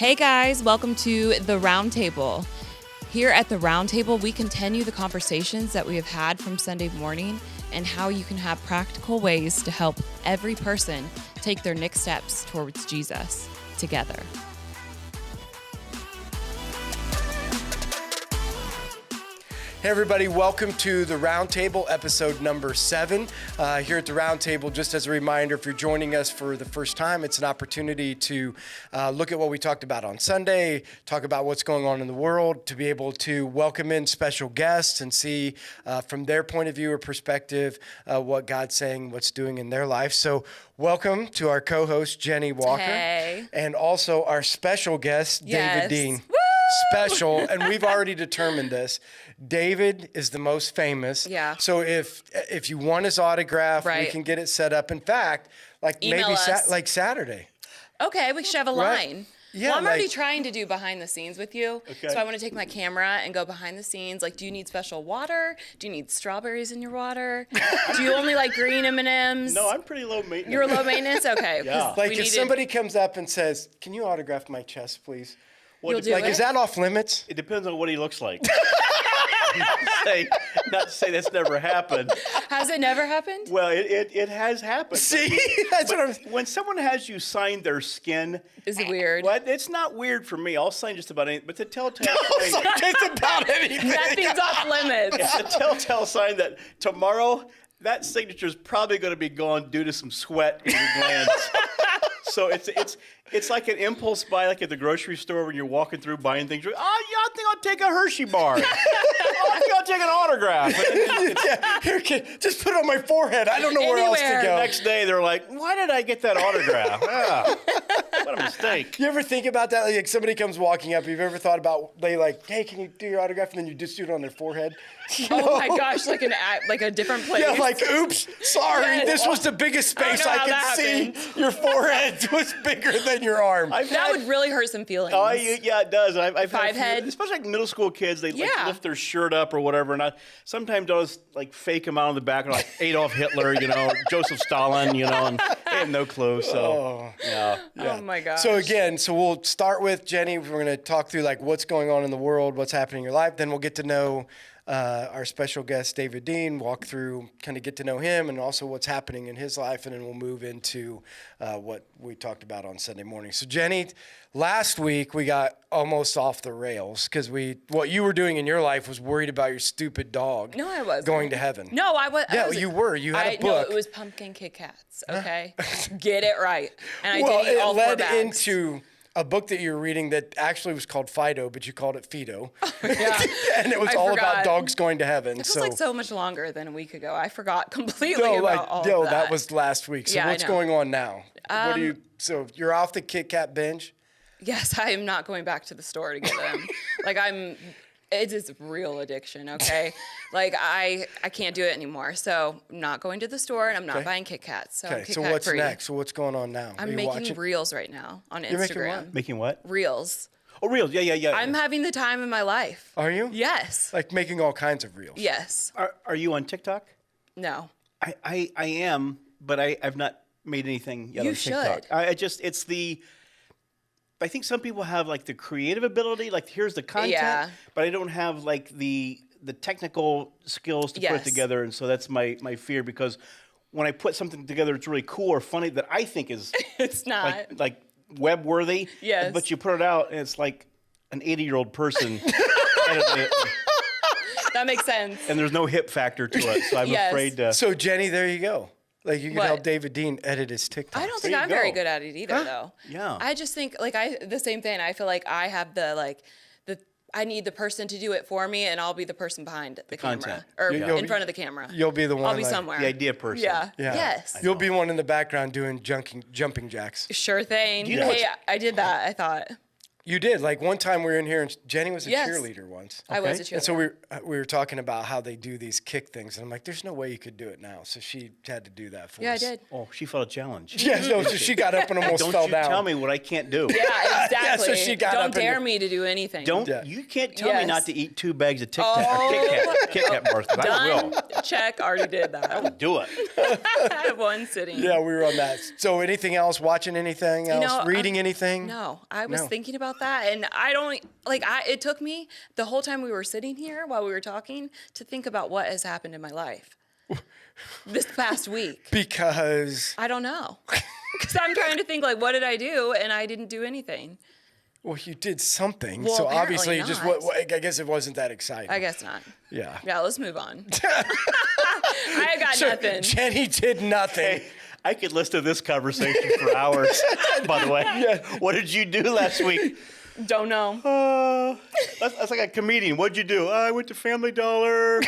Hey guys, welcome to the RoundTable. Here at the RoundTable, we continue the conversations that we have had from Sunday morning and how you can have practical ways to help every person take their next steps towards Jesus together. Hey everybody, welcome to the Roundtable, episode number 7. Here at the Roundtable, just as a reminder, if you're joining us for the first time, it's an opportunity to look at what we talked about on Sunday, talk about what's going on in the world, to be able to welcome in special guests and see from their point of view or perspective what God's saying, what's doing in their life. So welcome to our co-host, Jenny Walker. Hey. And also our special guest, Yes. David Dean. Woo! Special, and we've already determined this. David is the most famous. Yeah. So if you want his autograph, we Right. can get it set up. In fact, like Email maybe us. like Saturday. Okay, we should have a Right. line. Yeah, well, I'm already like- trying to do behind the scenes with you. Okay. So I want to take my camera and go behind the scenes. Like, do you need special water? Do you need strawberries in your water? Do you only like green M&Ms? No, I'm pretty low maintenance. You're low maintenance? Okay. 'cause Yeah. Like we if needed- somebody comes up and says, "Can you autograph my chest, please?" You'll do Like, it? is that off limits? It depends on what he looks like. Not to say that's never happened. Has it never happened? Well, it has happened. See, that's what I'm. When someone has you sign their skin, Is it weird? well, it's not weird for me. I'll sign just about anything. But the telltale sign, It's about anything. Nothing's off limits. it's a telltale sign that tomorrow that signature is probably going to be gone due to some sweat in your glands. So it's like an impulse buy, like at the grocery store when you're walking through buying things. You're, oh, yeah, I think I'll take a Hershey bar. Oh, I think I'll take an autograph. And Yeah, here, kid, just put it on my forehead. I don't know where else to Anywhere. the go. next day, they're like, why did I get that autograph? Ah, what a mistake. You ever think about that? Like somebody comes walking up. You've ever thought about they like, "Hey, can you do your autograph?" And then you just do it on their forehead. Oh my gosh, like a different place. Yeah, like, oops, sorry, Yes. this was the biggest space know I how could that see. happened. Your forehead was bigger than your arm. That would really hurt some feelings. Oh, yeah, it does. I've had a Five few- head. especially like middle school kids. They like Yeah. lift their shirt up or whatever, and sometimes I'll just like fake them out on the back, like Adolf Hitler, or Joseph Stalin, and they have no clue. So yeah. Oh my gosh. So again, we'll start with Jenny. We're going to talk through like what's going on in the world, what's happening in your life. Then we'll get to know our special guest, David Dean, walk through, kind of get to know him and also what's happening in his life. And then we'll move into what we talked about on Sunday morning. So Jenny, last week we got almost off the rails because what you were doing in your life was worried about your stupid dog. No, I wasn't. Going to heaven. No, I was. Yeah, you were. You had a book. No, it was pumpkin Kit Kats. Okay, get it right. And I Well, did eat all it 4 led bags. into a book that you were reading that actually was called Fido, but you called it Fido. Yeah. And it was I all forgot. about dogs going to heaven. It feels like so much longer than a week ago. I forgot completely No, about all of that was last week. So Yeah, I what's know. going on now? So you're off the Kit Kat binge? Yes, I am not going back to the store to get them. It is real addiction, okay? Like, I can't do it anymore. So I'm not going to the store, and I'm not Okay. buying Kit Kats. So Okay, I'm Kit so Kat what's free. next? So what's going on now? Are I'm you making watching? reels right now on You're making Instagram. what? Making what? Reels. Oh, reels. Yeah. I'm having the time of my life. Are you? Yes. Like making all kinds of reels? Yes. Are you on TikTok? No. I am, but I've not made anything yet You on TikTok. should. I think some people have like the creative ability, like here's the content, Yeah. but I don't have like the technical skills to put it Yes. together, and so that's my fear because when I put something together, it's really cool or funny that I think is It's not. like web worthy. Yes. But you put it out, and it's like an 80-year-old person, editing it, That makes sense. and there's no hip factor to it, so I'm Yes. afraid to. So Jenny, there you go. Like you can What? help David Dean edit his TikTok. I don't think you I'm very go. good at it either, though. Yeah. I just think the same thing. I feel like I have I need the person to do it for me, and I'll be the person behind the camera content. or You'll in be- front of the camera. You'll be the one. I'll be like- somewhere. The idea person. Yeah. Yeah. Yes. You'll be one in the background doing jumping jacks. Sure thing. you know Hey, I did that. I thought You did. Like one time we were in here and Jenny was a Yes. cheerleader once. I was a And so cheerleader. we were talking about how they do these kick things, and I'm like, "There's no way you could do it now." So she had to do that for Yeah, I us. did. Oh, she felt a challenge. Yeah, no, so she got up and almost Don't fell you down. tell me what I can't do. Yeah, exactly. so she got Don't up and- dare me to do anything. Don't Yeah. you can't tell me Yes. not to eat 2 bags of Kit Oh. Kat bars. 'Cause I Done. will. Check. Already did that. Do it. I have one sitting. Yeah, we were on that. So anything else? Watching anything else? know, Reading anything? No, I was No. thinking about about that, and I don't like. It took me the whole time we were sitting here while we were talking to think about what has happened in my life this past week. Because I don't know. Because I'm trying to think like, what did I do? And I didn't do anything. well, you did something. Well, So apparently obviously, not. just I guess it wasn't that exciting. I guess not. Yeah. Yeah, let's move on. I got So nothing. Jenny did nothing. Hey, I could listen to this conversation for hours, by the way. What did you do last week? Don't know. That's like a comedian. What'd you do? I went to Family Dollar.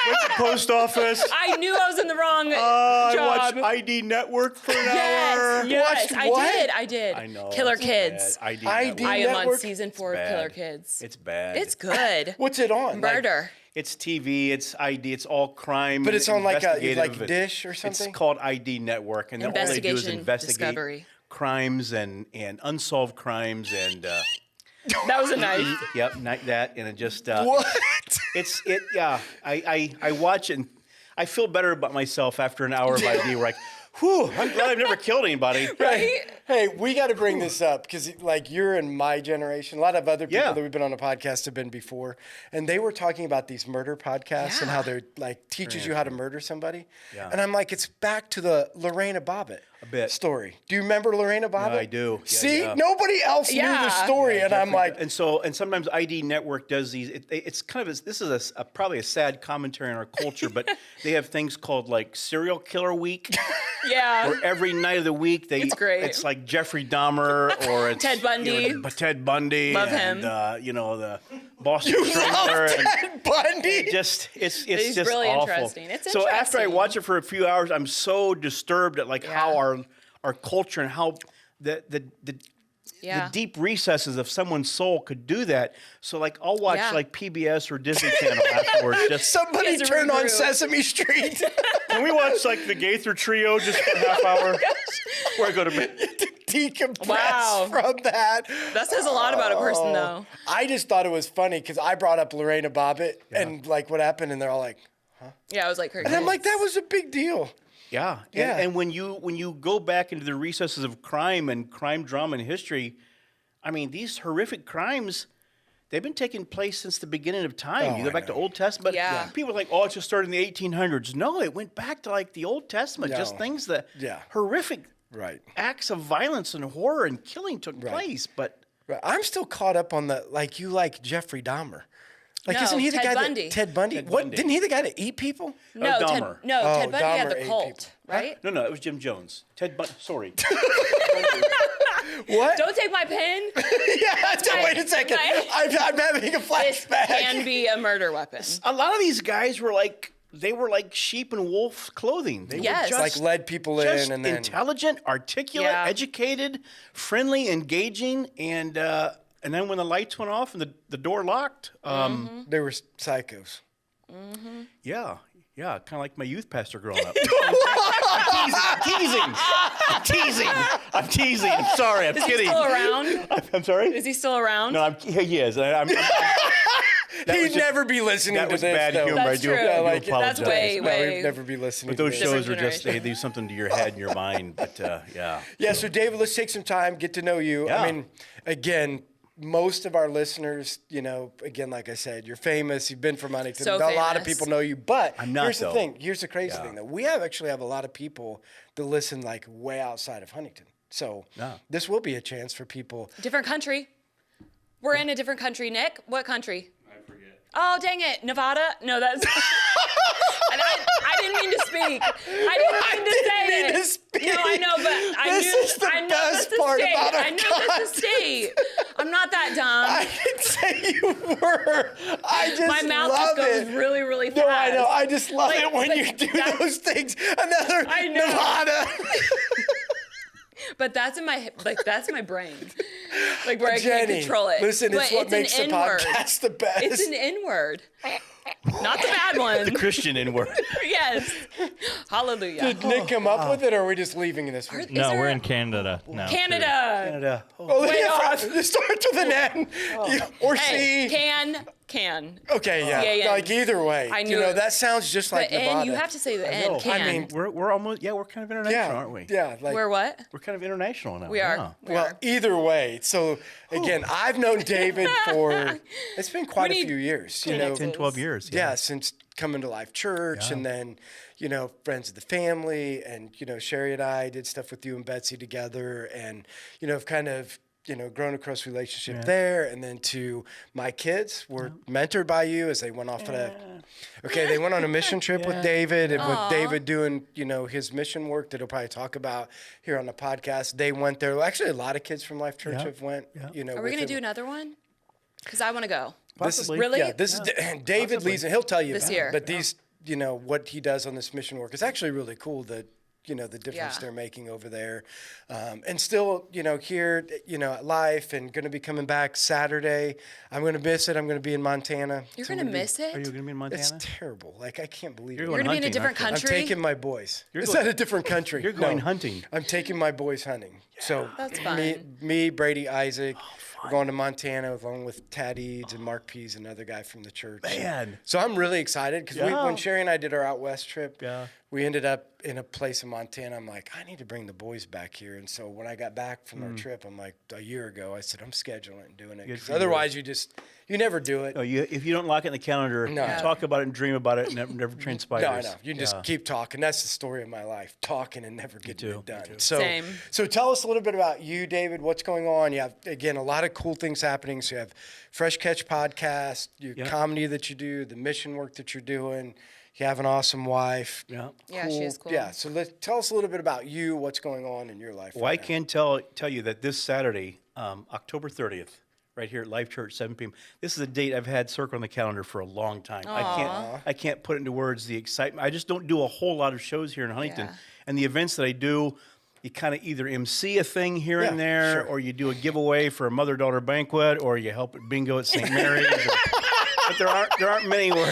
Went to the post office. I knew I was in the wrong I job. watched ID Network for an hour. Yes, Watched what? I did. I know. Killer it's Kids. bad. ID ID I Network. am on Network? season 4 of bad. Killer Kids. It's bad. It's good. What's it on? Like, Murder. It's TV. It's ID. It's all crime. But it's on like a investigative. Dish or something? It's called ID Network, and all they do is Investigation investigate Discovery. crimes and unsolved crimes and. That was a knife. Yep, like that, and it just What? Yeah. I watch it and I feel better about myself after an hour of ID. We're like, whew, I'm glad I've never killed anybody. Right? Hey, we got to bring this up because, like, you're in my generation. A lot of other people Yeah. that we've been on the podcast have been before, and they were talking about these murder podcasts and Yeah. how they're like teaches you how to murder somebody. Yeah. And I'm like, it's back to the Lorena Bobbitt bit. story. Do you remember Lorena Bobbitt? I do. Yeah, See, yeah. nobody else knew the Yeah. story, and I'm like, And sometimes ID Network does these. It's kind of this is probably a sad commentary on our culture, but they have things called like Serial Killer Week, Yeah. where every night of the week It's great. It's like Jeffrey Dahmer or it's Ted Bundy. Ted Bundy. Love and, him. The Boston you Strangler. love and- Ted Bundy. it's He's just really awful. interesting. It's so after I interesting. watch it for a few hours, I'm so disturbed at like how our culture and how the deep recesses of someone's soul could do that. So like I'll watch Yeah. like PBS or Disney Channel afterwards. Just Somebody His turn on regroup. Sesame Street. can we watch like the Gaither Trio just for a half hour? Where I go to bed. Decompress Wow. from that. That says a lot about a person, though. I just thought it was funny because I brought up Lorena Bobbitt and like what happened, and they're all like, Yeah, I was like, and I'm like, that was a big deal. Yeah. Yeah. And when you go back into the recesses of crime and crime drama and history, I mean, these horrific crimes, they've been taking place since the beginning of time. Oh, You go I back to know. Old Testament. Yeah. People are like, oh, it just started in the 1800s. No, it went back to like the Old Testament. Just No. things that horrific Right. acts of violence and horror and killing took place. But Right. I'm still caught up on the like you like Jeffrey Dahmer. Like, No, isn't he the Ted guy Bundy. that Ted Bundy? Ted What Bundy. didn't he the guy to eat people? No, Ted, Dahmer. no, Oh, Ted Bundy had Dahmer the ate cult, people. right? no, it was Jim Jones. Ted Bundy. Sorry. What? Don't take my pen. Yeah, wait a second. I'm having a It flashback. can be a murder weapon. A lot of these guys were like, they were like sheep in wolf clothing. They Yes. were just, Like led people just in and then intelligent, articulate, Yeah. educated, friendly, engaging, and then when the lights went off and the door locked, they were psychos. yeah, kind of like my youth pastor growing up. I'm teasing. I'm sorry. I'm Is he kidding. still around? I'm sorry. Is he still around? No, he is. That was He'd just- never be listening that to was this. bad though. humor. That's I do, true. I do Yeah, like, apologize. that's way, No, way. he'd never be listening But to those this. shows Different are just generation. they do something to your head and your mind. But yeah. Yeah, so David, let's take some time, get to know you. Yeah. I mean, again, most of our listeners, you know, again, like I said, you're famous. You've been from Huntington. So A lot of famous. people know you. But I'm not, here's the though. thing. Here's the crazy thing, though. We actually have a lot of people that listen like way outside of Huntington. So this will be a chance for people. Different country. We're in a different country, Nick. What country? I forget. Oh, dang it. Nevada? No, that's... And I didn't mean to speak. I didn't mean to say mean it. to speak. No, I know, but I This knew. is the I know best that's the part state. about our I know that's the state. I'm not that dumb. I didn't say you were. I just My mouth love just goes it. really, really fast. No, I know. I just love Like, it when but you do that's- those things. Another I know. Nevada. But that's in my that's my brain, like where I Jenny, can't control it. listen, But it's what makes the an N-word. podcast the best. It's an N-word, not the bad one. Christian N-word. Yes, hallelujah. Did Nick come up with it, or are we just leaving this one? Is No, there we're a- in Canada now. too. Canada. Canada. Oh, Way yeah, off. it starts with an N. Or Hey, C. Can. Okay, yeah. C-A-N. Like either way. I knew you know, it. that sounds just like The Nevada. N, you have to say the N. Can. I mean, We're almost, we're kind of international, aren't we? Yeah, like We're what? We're kind of international now. We are. Yeah. We well, are. either way. So again, I've known David for it's been quite a few years. You know, 10, 12 years. yeah, since coming to Life Church, Yeah. and then friends of the family, and Sherry and I did stuff with you and Betsy together, and have kind of grown across relationship there, and then to my kids were mentored by you as they went off they went on a mission trip with David, and with David doing his mission work that he'll probably talk about here on the podcast. They went there. Well, actually, a lot of kids from Life Church have went. Are we going to do another one? Because I want to go. This is Really? this is David leads, and he'll tell you This about year. it. But these, what he does on this mission work is actually really cool. That the difference they're making over there, and still, here, at Life, and going to be coming back Saturday. I'm going to miss it. I'm going to be in Montana. You're going to miss it? Are you going to be in Montana? It's terrible. Like, I can't believe it. You're going to be in a different I'm country? taking my boys. It's not a different country. You're going hunting. I'm taking my boys hunting. So That's fun. me, Brady, Isaac. We're going to Montana along with Tad Eads and Mark Pease, another guy from the church. Man. So I'm really excited because when Sherry and I did our out west trip, we ended up in a place in Montana. I'm like, I need to bring the boys back here. And so when I got back from our trip, I'm like, a year ago, I said, I'm scheduling it and doing it. Because otherwise, you never do it. Oh, if you don't lock it in the calendar, you talk about it and dream about it, and it never transpires. No, I know. You can just keep talking. That's the story of my life, talking and never getting it done. Same. So tell us a little bit about you, David. What's going on? You have, again, a lot of cool things happening. So you have Fresh Catch Podcast, your comedy that you do, the mission work that you're doing. You have an awesome wife. Yeah, she is cool. Yeah, so tell us a little bit about you, what's going on in your life. Well, I can tell you that this Saturday, October 30th, right here at Life Church, 7 p.m. This is a date I've had circled on the calendar for a long time. I can't put into words the excitement. I just don't do a whole lot of shows here in Huntington, and the events that I do, you kind of either MC a thing here and there, or you do a giveaway for a mother-daughter banquet, or you help at bingo at St. Mary's. But there aren't many where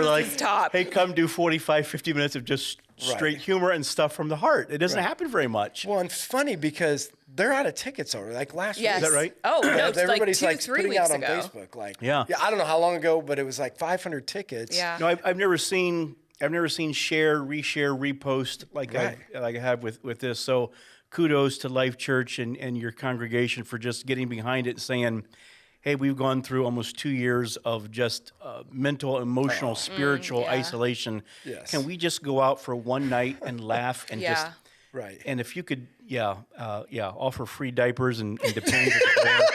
like, hey, come do 45, 50 minutes of just straight humor and stuff from the heart. It doesn't happen very much. Well, and it's funny because they're out of tickets already. Like last week. Yes. Is that right? Oh, no, it's everybody's like 2-3 putting weeks out on ago. Facebook. Like, Yeah, I don't know how long ago, but it was like 500 tickets. Yeah. No, I've never seen share, reshare, repost like I have with this. So kudos to Life Church and your congregation for just getting behind it and saying, hey, we've gone through almost 2 years of just mental, emotional, spiritual isolation. Yes. Can we just go out for one night and laugh and just Right. And if you could, offer free diapers and Depends at the door.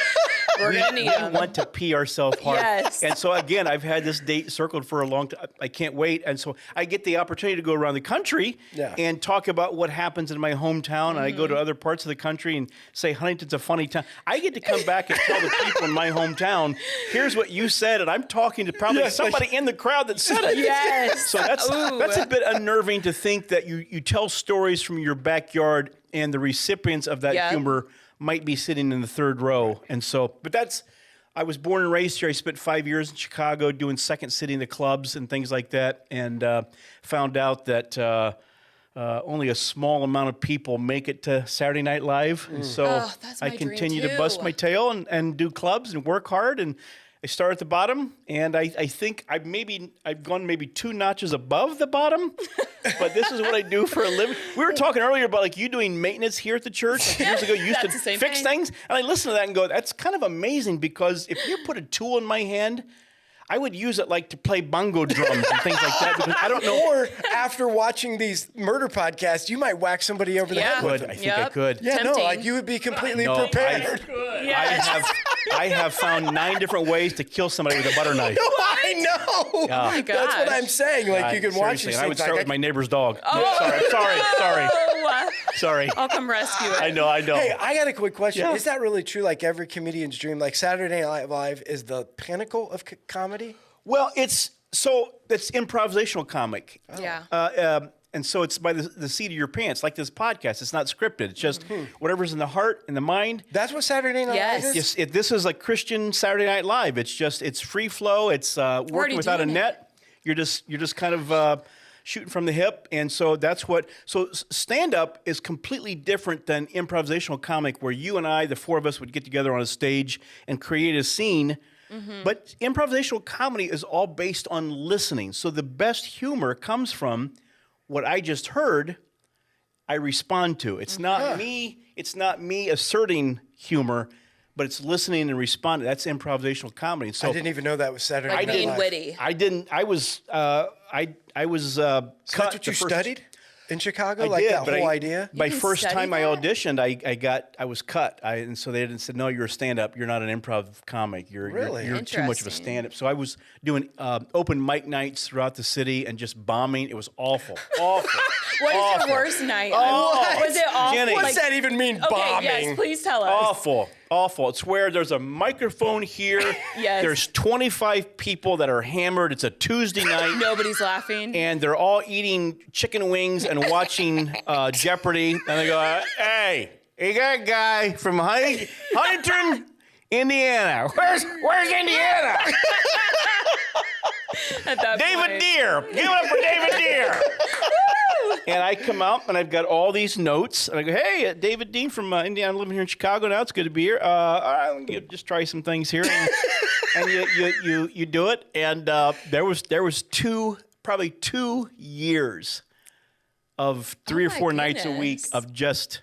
We're going to need We them. want to pee ourselves hard. Yes. And so, again, I've had this date circled for a long time. I can't wait. And so I get the opportunity to go around the country and talk about what happens in my hometown. And I go to other parts of the country and say, Huntington's a funny town. I get to come back and tell the people in my hometown, here's what you said. And I'm talking to probably somebody in the crowd that said it. Yes. So that's a bit unnerving to think that you tell stories from your backyard and the recipients of that humor might be sitting in the third row. And so, I was born and raised here. I spent 5 years in Chicago doing second city in the clubs and things like that, and found out that only a small amount of people make it to Saturday Night Live. And so that's I my dream continue to too. bust my tail and do clubs and work hard. And I start at the bottom, and I think I've gone maybe 2 notches above the bottom, but this is what I do for a living. We were talking earlier about like you doing maintenance here at the church. Like years ago, you used to That's the same fix thing. things, and I listen to that and go, that's kind of amazing, because if you put a tool in my hand, I would use it like to play bongo drums and things like that, because I don't know. Or after watching these murder podcasts, you might whack somebody over the head with Could. it. I think I could. Yeah, no, Tempting. like you would be completely No, prepared. I have found 9 different ways to kill somebody with a butter knife. No, I know. Oh my That's what gosh. I'm saying. Like you can watch Seriously, these and I would things. start with my neighbor's dog. Sorry. I'll come rescue it. I know. Hey, I got a quick question. Yeah. Is that really true? Like every comedian's dream, like Saturday Night Live is the pinnacle of comedy? Well, it's improvisational comic. Yeah. And so it's by the seat of your pants, like this podcast. It's not scripted. It's just whatever's in the heart and the mind. That's what Saturday Night Yes. Live is? Yes, this is like Christian Saturday Night Live. It's free flow. It's working without a doing net. You're just kind of shooting from the hip, and so that's what. So stand up is completely different than improvisational comic, where you and I, the 4 of us, would get together on a stage and create a scene But improvisational comedy is all based on listening. So the best humor comes from what I just heard, I respond to. It's not me. It's not me asserting humor, but it's listening and responding. That's improvisational comedy. So I didn't even know that was Saturday Night being Live. witty. I didn't. I was. I was. So cut that's what the you first- studied in Chicago? I Like did, that but whole idea? My can first study time I that? auditioned, I was cut. And so they said, no, you're a stand-up. You're not an improv comic. Really? You're too much of a Interesting. stand-up. So I was doing open mic nights throughout the city and just bombing. It was awful. Awful. What is Awful. your worst night? Oh, Was it awful? Jenny. What does that even mean, Okay, bombing? yes, please tell us. Awful. Awful. It's where there's a microphone here. Yes. There's 25 people that are hammered. It's a Tuesday night. Nobody's laughing. And they're all eating chicken wings and watching Jeopardy. And they go, hey, you got a guy from Huntington, Indiana. Where's Indiana? At that David point. Deere. Give it up for David Deere. And I come out and I've got all these notes. And I go, hey, David Dean from Indiana. I'm living here in Chicago now. It's good to be here. All right, let me just try some things here. And you do it. And there was probably 2 years of 3 or my 4 nights a week goodness. of just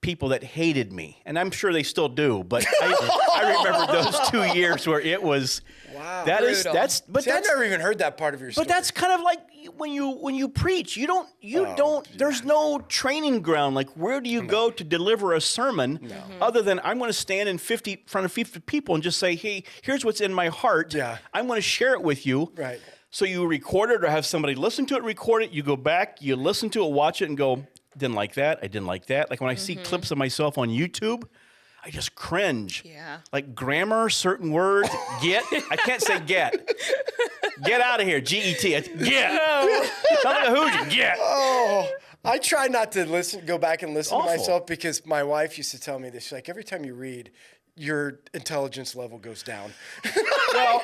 people that hated me. And I'm sure they still do. But I remember those 2 years where it was. Wow. Brutal. See, I've never even heard that part of your story. But that's kind of like when you preach. You don't. There's no training ground. Like where do you go to deliver a sermon other than I'm going to stand in front of 50 people and just say, hey, here's what's in my heart. Yeah. I'm going to share it with you. Right. So you record it or have somebody listen to it, record it. You go back, you listen to it, watch it, and go, didn't like that. I didn't like that. Like when I see clips of myself on YouTube, I just cringe. Yeah. Like grammar, certain words. Get. I can't say get. Get out of here. G-E-T. Get. Sound like a Hoosier. Get. Oh, I try not to go back and listen Awful. to myself because my wife used to tell me this. She's like, every time you read, your intelligence level goes down. Well,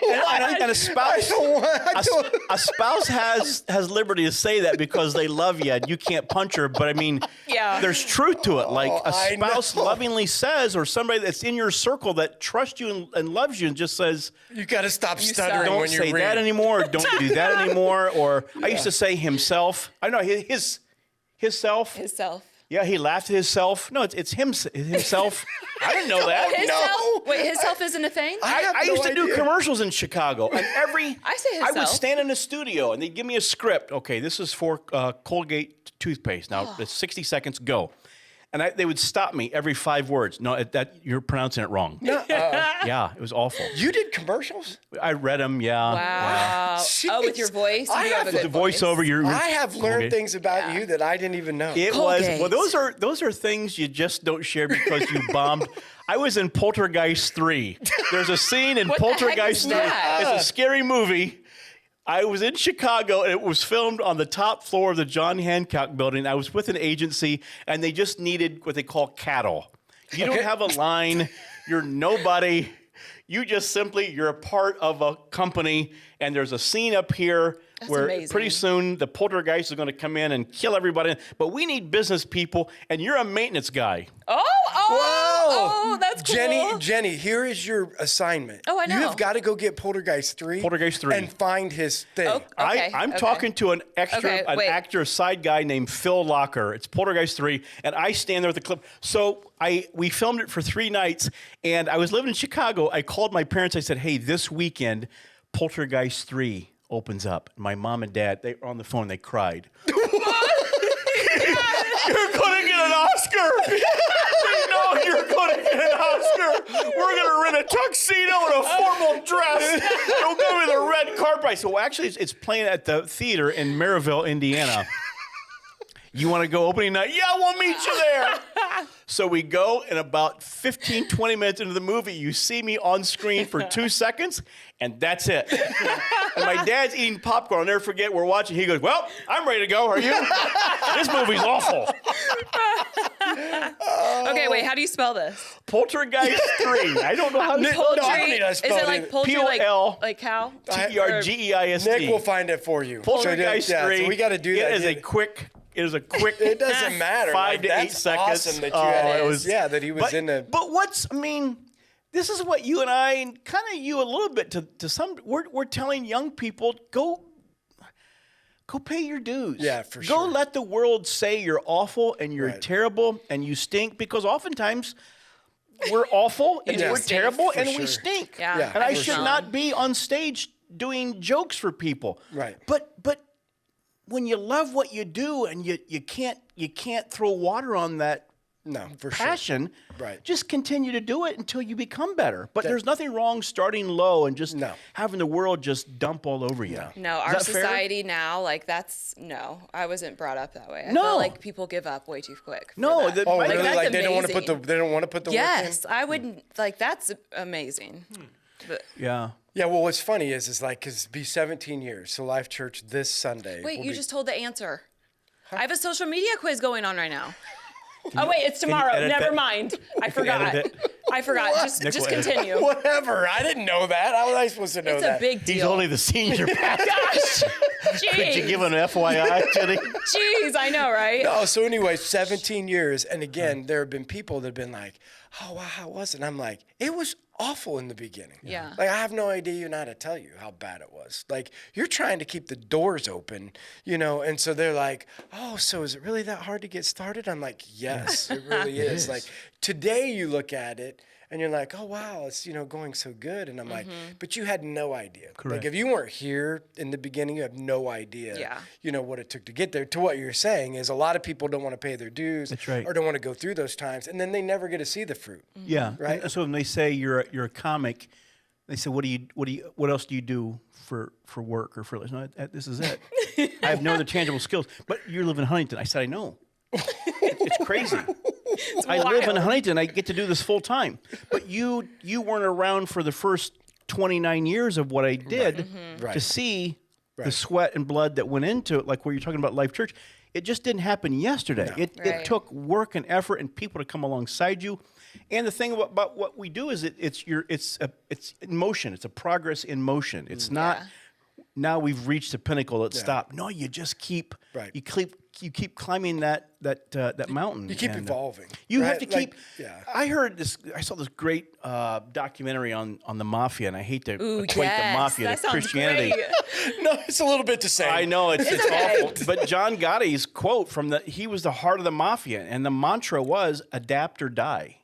and a spouse, I don't- a spouse has liberty to say that because they love you and you can't punch her. But I mean, Yeah. there's truth to it. Like a I spouse know. lovingly says, or somebody that's in your circle that trusts you and loves you and just says, You got to stop suck. stuttering don't when you say read. that anymore, or don't do that anymore. Or I used to say himself. I know his self. Himself. Yeah, he laughed at himself. No, it's himself. I didn't know that. His No. self? Wait, his self isn't a thing? have I no used to do idea. commercials in Chicago, and I say I would himself. stand in the studio, and they'd give me a script. Okay, this is for Colgate toothpaste. Now, it's 60 seconds, go. And they would stop me every 5 words. No, that you're pronouncing it wrong. Yeah, it was awful. You did commercials? I read them, yeah. Wow. Oh, with your voice? I You do have a The good voice. voiceover, you're I have learned Okay. things about you that I didn't even know. It Colgate. was well. Those are things you just don't share because you bombed. I was in Poltergeist 3. There's a scene in What the heck Poltergeist is 3. that? It's a scary movie. I was in Chicago, and it was filmed on the top floor of the John Hancock building. I was with an agency, and they just needed what they call cattle. You don't have a line. You're nobody. You just simply, you're a part of a company, and there's a scene up here where amazing. pretty soon the poltergeist is going to come in and kill everybody. But we need business people, and you're a maintenance guy. Oh, that's cool. Jenny, here is your assignment. Oh, I You know. have got to go get Poltergeist 3. Poltergeist 3. And find his thing. Oh, okay, I'm okay. talking to an Okay, wait. actor, side guy named Phil Locker. It's Poltergeist 3, and I stand there with the clip. So we filmed it for 3 nights, and I was living in Chicago. I called my parents. I said, hey, this weekend, Poltergeist 3 opens up. My mom and dad, they were on the phone. They cried. You're going to get an Oscar. They know you're going to get an Oscar. We're going to rent a tuxedo and a formal dress. You'll go with a red carpet. I said, well, actually, it's playing at the theater in Maryville, Indiana. You want to go opening night? Yeah, we'll meet you there. So we go, and about 15, 20 minutes into the movie, you see me on screen for 2 seconds, and that's it. And my dad's eating popcorn. I'll never forget, we're watching. He goes, well, I'm ready to go. Are you? This movie's awful. Okay, wait, how do you spell this? Poltergeist 3. I don't know how to spell No, I Poultry? don't need to Is spell it like it. poultry, P-O-L. like cow? T-E-R-G-E-I-S-T. Nick will find it for you. Poltergeist So 3. so we got to do that. It is a quick. It doesn't matter. 5 to 8 that's seconds. awesome that you had it was, that he was but, in the. But what's, I mean, this is what you and I, and kind of you a little bit to some, we're telling young people, go pay your dues. Yeah, for Go sure. let the world say you're awful and you're Right. terrible and you stink, because oftentimes we're awful and do we're stink. terrible For and we sure. stink. Yeah. Yeah, And I for should sure. not be on stage doing jokes for people. Right. But when you love what you do and you can't throw water on that No, for passion, Right. just continue to do it until you become better. But there's nothing wrong starting low and just No. having the world just dump all over you. No, Is our that fair? society now, like no, I wasn't brought up that way. I No. feel like people give up way too quick. for No, that. the- Oh, Like, really? that's Like they don't want to put amazing. they don't want to put the work in? Yes, I wouldn't, like, that's amazing. But, Yeah. Yeah, well, what's funny is like, because be 17 years, so Life Church this Sunday. wait, will you be- just told the answer. I have a social media quiz going on right now. Oh wait, it's tomorrow. edit Never that? mind. I forgot. edit it? I forgot. Just Nick will edit. continue. Whatever. I didn't know that. How was I supposed to know It's that? a big deal. He's only the senior pastor. Gosh. Could you give Jeez. an FYI, Jenny? Jeez, I know, right? Oh, so anyway, 17 years. And again, there have been people that have been like, oh, wow, how was it? And I'm like, it was awful in the beginning. Yeah. Like, I have no idea even how to tell you how bad it was. Like, you're trying to keep the doors open, and so they're like, oh, so is it really that hard to get started? I'm like, yes, it really is. Like, today you look at it and you're like, oh, wow, it's, going so good. And I'm like, but you had no idea. Correct. Like, if you weren't here in the beginning, you have no idea, Yeah. what it took to get there. To what you're saying is a lot of people don't want to pay their dues That's right. or don't want to go through those times, and then they never get to see the fruit. Yeah. Right. And so when they say you're a comic, they say, what else do you do for work or for no, this is it. I have no other tangible skills. But you live in Huntington. I said, I know. It's crazy. I live in wild. Huntington. I get to do this full time. But you weren't around for the first 29 years of what I did Right. to see the Right. sweat and blood that went into it, like where you're talking about Life Church. It just didn't happen yesterday. It Right. took work and effort and people to come alongside you. And the thing about what we do is it's in motion. It's a progress in motion. It's not now we've reached the pinnacle. Let's stop. No, you just keep Right. you keep climbing that mountain. You keep And, evolving. you have right? to keep. Like, yeah. I saw this great documentary on the mafia, and I hate to Ooh, equate yes, the mafia that to sounds Christianity. great. No, it's a little bit the same. I know it's okay. awful, but John Gotti's quote he was the heart of the mafia, and the mantra was adapt or die.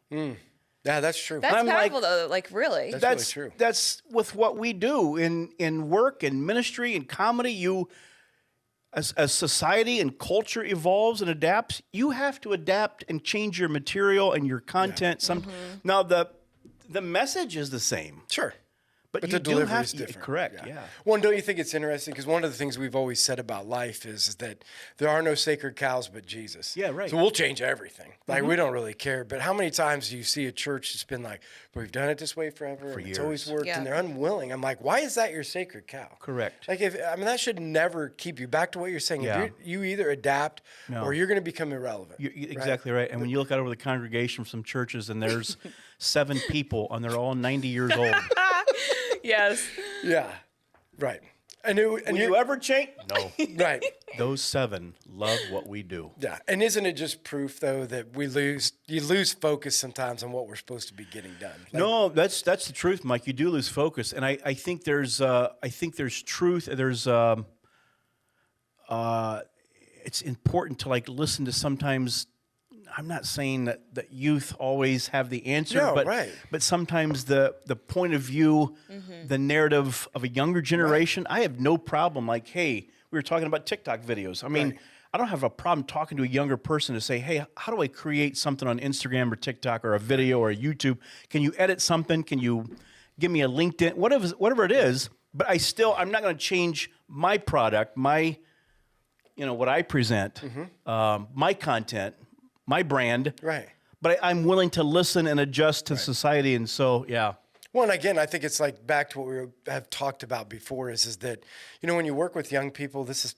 Yeah, that's true. That's I'm like- powerful, though. Like, really. That's really true. That's with what we do in work and ministry and comedy. As society and culture evolves and adapts, you have to adapt and change your material and your content. Now the message is the same, Sure. but you the do delivery have is to, different. correct? Yeah. Well, and don't you think it's interesting? Because one of the things we've always said about life is that there are no sacred cows but Jesus. Yeah, right. So we'll change everything. Like, we don't really care. But how many times do you see a church that's been like, we've done it this way forever, and it's always years. worked, Yeah. and they're unwilling? I'm like, why is that your sacred cow? Correct. Like, that should never keep you. Back to what you're saying. Yeah. If you either adapt or you're going to become irrelevant. You're exactly right. And when you look out over the congregation from some churches, and there's 7 people, and they're all 90 years old. Yes. Yeah. Right. And Will you ever change? No. right. Those 7 love what we do. Yeah, and isn't it just proof though that you lose focus sometimes on what we're supposed to be getting done? Like, No, that's the truth, Mike. You do lose focus, and I think there's truth. There's it's important to listen to sometimes. I'm not saying that youth always have the answer, No, but right. but sometimes the point of view, the narrative of a younger generation. I have no problem. Like, hey, we were talking about TikTok videos. I mean, I don't have a problem talking to a younger person to say, hey, how do I create something on Instagram or TikTok or a video or a YouTube? Can you edit something? Can you give me a LinkedIn? Whatever it is. But I'm not going to change my product, my, what I present, my content, my brand. Right. But I'm willing to listen and adjust to society. And so, yeah. Well, and again, I think it's like back to what we have talked about before is that, when you work with young people, this is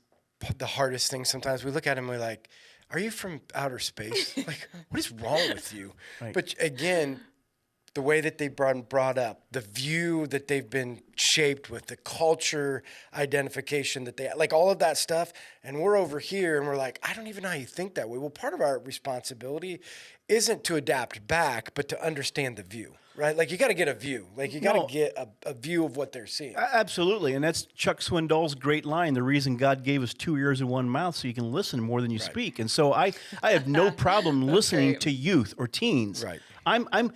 the hardest thing. Sometimes we look at them and we're like, are you from outer space? Like, what is wrong with you? Right. But again, the way that they've been brought up, the view that they've been shaped with, the culture identification that they, like all of that stuff. And we're over here and we're like, I don't even know how you think that way. Well, part of our responsibility isn't to adapt back, but to understand the view, right? Like you got to get a view. Like you got to get a view of what they're seeing. Absolutely. And that's Chuck Swindoll's great line, the reason God gave us 2 ears and 1 mouth so you can listen more than you speak. And so I have no problem listening to youth or teens. Right. I'm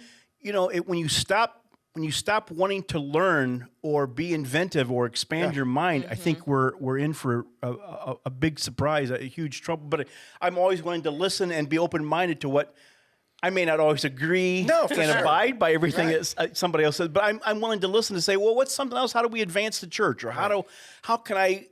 when you stop wanting to learn or be inventive or expand your mind, I think we're in for a big surprise, a huge trouble. But I'm always willing to listen and be open-minded to what I may not always agree and abide by everything that somebody else says, but I'm willing to listen to say, well, what's something else? How do we advance the church? Or how can I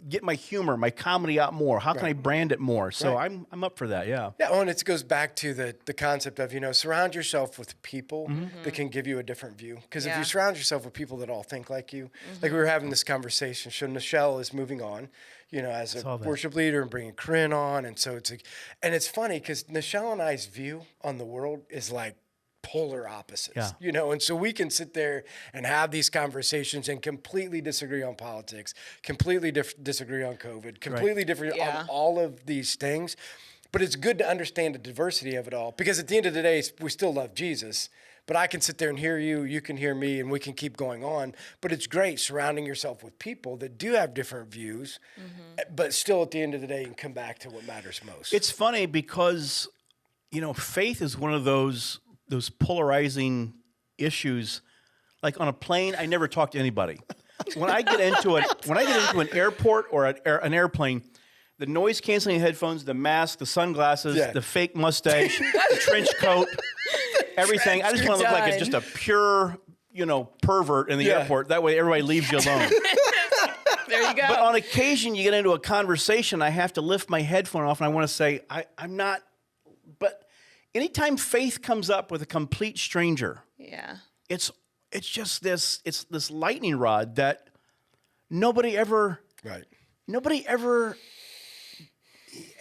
get my humor, my comedy out more? How can I brand it more? So I'm up for that, yeah. Yeah, and it goes back to the concept of, surround yourself with people that can give you a different view. Because if you surround yourself with people that all think like you, like we were having this conversation, so Nichelle is moving on, as a worship leader and bringing Corinne on. And so it's like, and it's funny because Nichelle and I's view on the world is like polar opposites, and so we can sit there and have these conversations and completely disagree on politics, completely disagree on COVID, completely different on all of these things. But it's good to understand the diversity of it all because at the end of the day, we still love Jesus. But I can sit there and hear you, you can hear me, and we can keep going on. But it's great surrounding yourself with people that do have different views, but still at the end of the day, you can come back to what matters most. It's funny because, faith is one of those polarizing issues. Like on a plane, I never talk to anybody. When I get into an airport or an airplane, the noise canceling headphones, the mask, the sunglasses, the fake mustache, the trench coat, everything. I just want to look like it's just a pure, pervert in the airport. That way everybody leaves you alone. There you go. But on occasion you get into a conversation, I have to lift my headphone off and I want to say, I'm not, but anytime faith comes up with a complete stranger, it's just this lightning rod that nobody ever,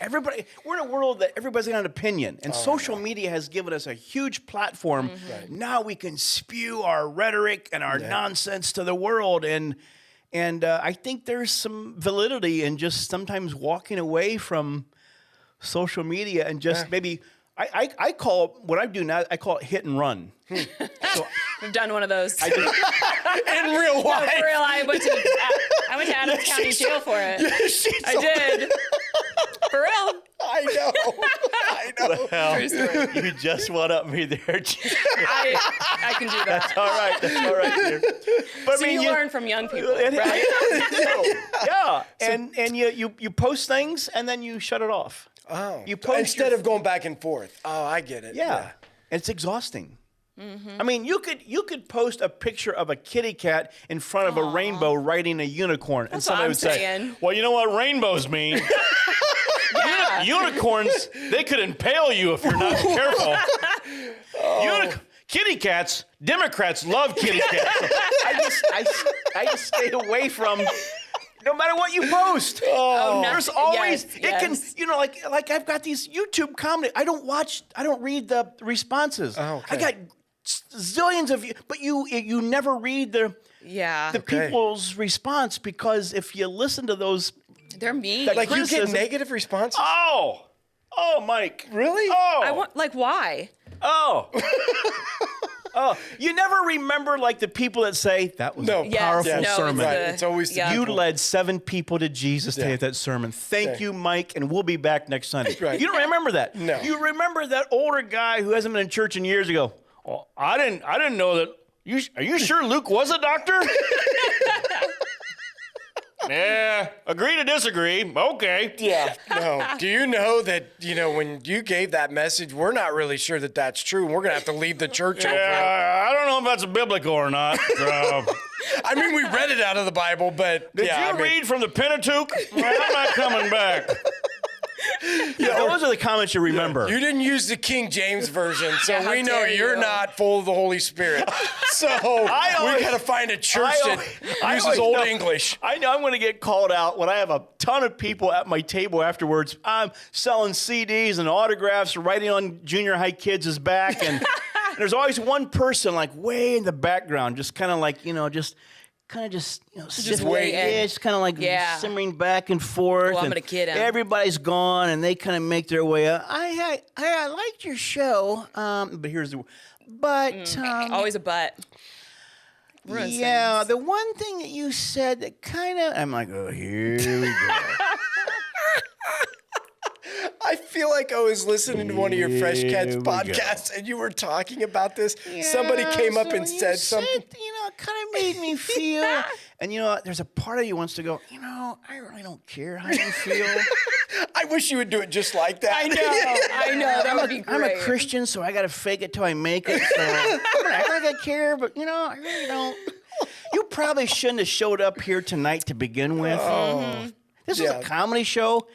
everybody, we're in a world that everybody's got an opinion, and social media has given us a huge platform. Now we can spew our rhetoric and our nonsense to the world, and I think there's some validity in just sometimes walking away from social media and just maybe. I call what I do now. I call it hit and run. So I've done one of those in real life. No, for real, I went to Adams County Jail for it. I did. For real. I know. Well, you just one up me there. I can do that. That's all right, dear. But so you learn from young people, right? Yeah, and you post things and then you shut it off. Oh, instead of going back and forth. Oh, I get it. Yeah. It's exhausting. I mean, you could post a picture of a kitty cat in front of a rainbow riding a unicorn, and somebody would say, "Well, you know what rainbows mean? Unicorns, they could impale you if you're not careful. Kitty cats, Democrats love kitty cats." I just stay away from. No matter what you post, there's always can like I've got these YouTube comedy. I don't read the responses. I got zillions of but you never read the people's response because if you listen to those, they're mean. Like you get negative responses. Oh, Mike, really? Oh, I want why? Oh, you never remember like the people that say that was a powerful sermon. It's always you led 7 people to Jesus to that sermon. Thank you, Mike, and we'll be back next Sunday. You don't remember that. No. You remember that older guy who hasn't been in church in years ago. Oh, I didn't know that. Are you sure Luke was a doctor? Yeah, agree to disagree. Okay. Yeah. No. Do you know that, when you gave that message, we're not really sure that that's true, and we're going to have to leave the church over it. I don't know if that's biblical or not. I mean, we read it out of the Bible, but Did you read from the Pentateuch? Well, I'm not coming back. Those are the comments you remember. You didn't use the King James version, so we know you're not full of the Holy Spirit. So we got to find a church that uses Old English. I know I'm going to get called out when I have a ton of people at my table afterwards. I'm selling CDs and autographs, writing on junior high kids' back, and There's always one person like way in the background, just kind of like, just waiting. Yeah, just kind of like simmering back and forth. I'm and gonna kid him. Everybody's gone, and they kind of make their way up. I liked your show, but here's the, but always a but. Yeah, the one thing that you said that kind of, I'm like, oh, here we go. I feel like I was listening to one of your Fresh Catch podcasts and you were talking about this. Yeah, somebody came up and said something. It kind of made me feel, and there's a part of you wants to go, I really don't care how you feel. I wish you would do it just like that. I know. That would be great. I'm a Christian, so I got to fake it till I make it. So I'm going to act like I care, but, I really don't. You probably shouldn't have showed up here tonight to begin with. This is a comedy show.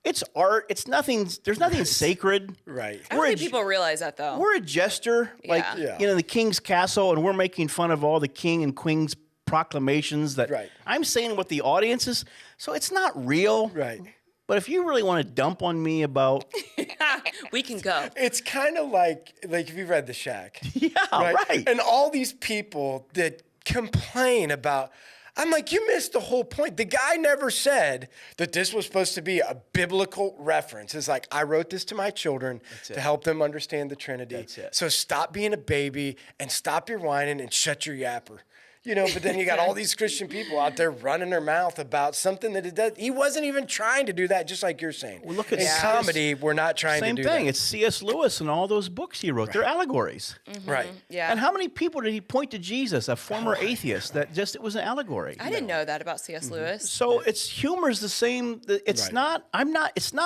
It's art. It's nothing. There's nothing sacred. Right. I don't think people realize that, though. We're a jester, like, the king's castle, and we're making fun of all the king and queen's proclamations that I'm saying what the audience is. So it's not real. Right. But if you really want to dump on me about... we can go. It's kind of like if you read The Shack. Yeah, right. And all these people that complain about... I'm like, you missed the whole point. The guy never said that this was supposed to be a biblical reference. It's like, I wrote this to my children to help them understand the Trinity. That's it. So stop being a baby and stop your whining and shut your yapper. But then you got all these Christian people out there running their mouth about something that it does. He wasn't even trying to do that, just like you're saying. Well, look at in comedy, we're not trying to do that. Same thing. It's C.S. Lewis and all those books he wrote. They're allegories. Right. Yeah. And how many people did he point to Jesus, a former atheist, that just it was an allegory? I didn't know that about C.S. Lewis. So humor's the same. It's not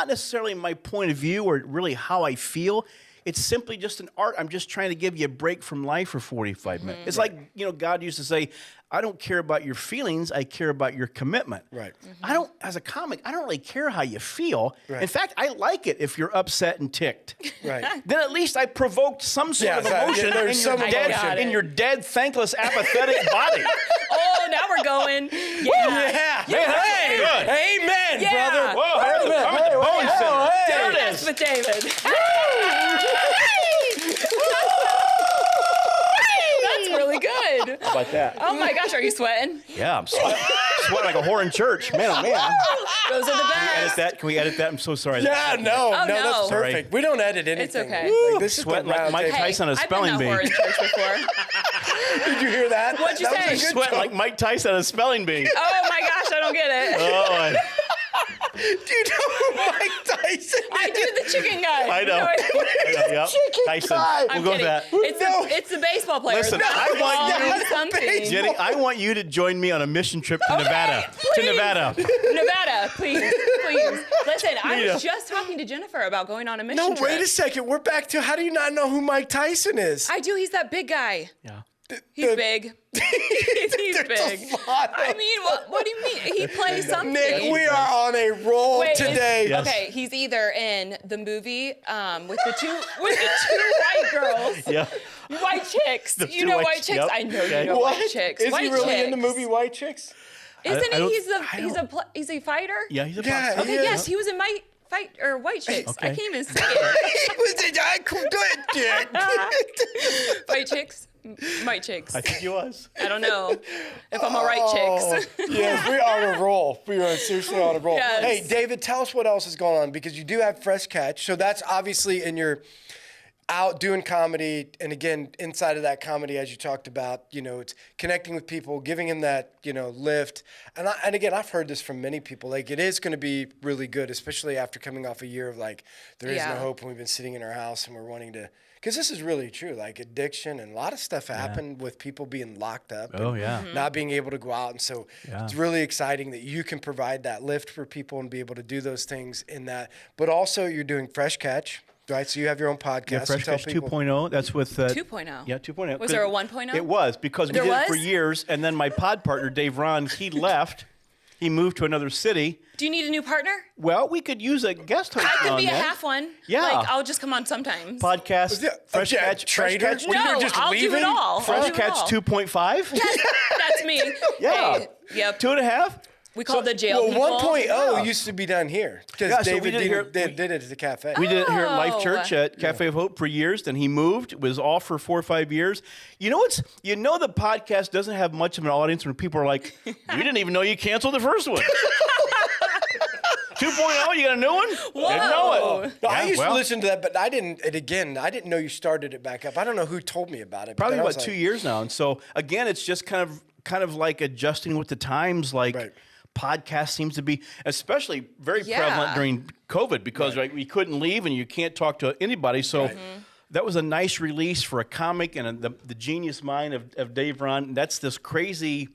necessarily my point of view or really how I feel. It's simply just an art. I'm just trying to give you a break from life for 45 minutes. It's like, God used to say, I don't care about your feelings. I care about your commitment. Right. As a comic, I don't really care how you feel. Right. In fact, I like it if you're upset and ticked. Right. Then at least I provoked some sort of emotion in your dead, thankless, apathetic body. Oh, now we're going. Yeah. Hey, good. Amen, Yeah. brother. Whoa, I'm at the Bones Center. There it is. With David. That's really good. How about that? Oh my gosh, are you sweating? Yeah, I'm sweating like a whore in church. Man, oh man. Those are the best. Can we edit that? I'm so sorry. Yeah, no, that's Sorry. perfect. We don't edit anything. It's okay. Like, this is Sweating like Mike Tyson on a spelling bee. I've been that whore in church before. Did you hear that? What'd you That was say? a good Sweating like Mike Tyson on a spelling bee. Oh my gosh, I don't get it. Oh, Do you know who Mike Tyson is? I do the chicken guy. I know. Yep. Tyson. guy. We'll go with that. It's a baseball player. Listen, No, I want you- it's something. Jenny, I want you to join me on a mission trip to Nevada. please. To Nevada. Nevada, please. Listen, I Yeah. was just talking to Jennifer about going on a mission No, trip. wait a second. We're back to how do you not know who Mike Tyson is? I do. He's that big guy. Yeah. He's big. He's There's big. a lot of- I mean, what do you mean? He plays something. Nick, we are on a roll today. Yes. Okay, he's either in the movie with the two white girls. Yeah. White chicks. The You two know white- white chicks? yep. I know Okay. you know What? white chicks. Is white he really in the chicks. movie White Chicks? Isn't I he? don't- He's a fighter? Yeah, he's a Yeah, boxer. Okay, Yeah. yes, he was in White Chicks. Okay. I can't even say it. I couldn't do it, Dick. White chicks? White chicks. I think he was. I don't know if I'm a right chicks. Yes, we are on a roll. We are seriously on a roll. Yes. Hey, David, tell us what else is going on because you do have Fresh Catch. So that's obviously in your out doing comedy. And again, inside of that comedy, as you talked about, it's connecting with people, giving them that, lift. And again, I've heard this from many people. Like, it is going to be really good, especially after coming off a year of like, there is no hope. And we've been sitting in our house and we're wanting to, because this is really true, like addiction and a lot of stuff happened with people being locked up and not being able to go out. And so it's really exciting that you can provide that lift for people and be able to do those things in that. But also you're doing Fresh Catch, right? So you have your own podcast. Yeah, Fresh Catch 2.0. That's with 2.0. Yeah, 2.0. Was there a 1.0? It was because we There did it for was? years, and then my pod partner Dave Ron, he left. He moved to another city. Do you need a new partner? Well, we could use a guest host. I could on be a that. half one. Yeah. Like, I'll just come on sometimes. Podcast. Fresh Catch. Trader? Fresh Catch. What do you mean, No, just I'll do leaving? it all. Fresh Catch 2.5. That's me. Yeah. Hey, yep. 2.5. We call it the jail people. 1.0 used to be done here because Yeah, so David we did did it at the cafe. We did it here at Life Oh. Church at Cafe of Hope for years. Then he moved. It was all for 4 or 5 years. You know the podcast doesn't have much of an audience when people are like, we didn't even know you canceled the first one. 2.0, you got a new one? Whoa. Didn't know it. No, I Yeah, used well, to listen to that, but I didn't know you started it back up. I don't know who told me about it. but Probably then I about was 2 like, years now. And so again, it's just kind of like adjusting with the times. Like Right. podcast seems to be especially very prevalent during COVID because we couldn't leave and you can't talk to anybody. So that was a nice release for a comic and the genius mind of Dave Ron. That's this crazy.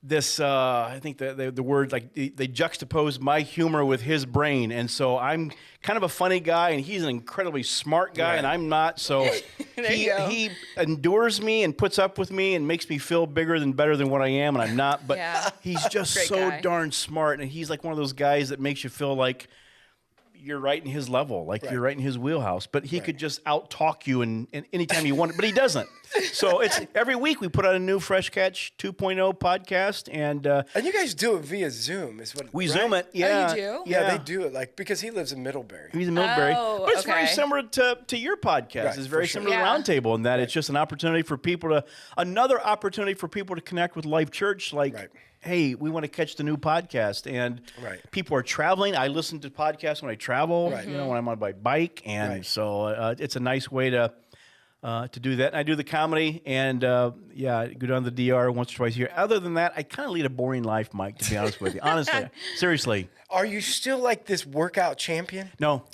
I think the word, like they juxtapose my humor with his brain. And so I'm kind of a funny guy and he's an incredibly smart guy and I'm not. So he endures me and puts up with me and makes me feel better than what I am. And I'm not, but he's just Great so guy. darn smart. And he's like one of those guys that makes you feel like you're right in his level, like you're right in his wheelhouse. But he could just out-talk you and anytime you want, but he doesn't. So it's every week we put out a new Fresh Catch 2.0 podcast, and you guys do it via Zoom, is what we right? Zoom it. Yeah, do? Yeah, they do it because he lives in Middlebury. He's in Middlebury, Oh, but it's very okay. similar to your podcast. Right, It's very for sure. similar to RoundTable in that it's just an opportunity for another opportunity for people to connect with Life Church. Like, hey, we want to catch the new podcast, and people are traveling. I listen to podcasts when I travel, when I'm on my bike, and so it's a nice way to do that. And I do the comedy, and go down to the DR once or twice a year. Other than that, I kind of lead a boring life, Mike. To be honest with you, honestly, seriously. Are you still like this workout champion? No.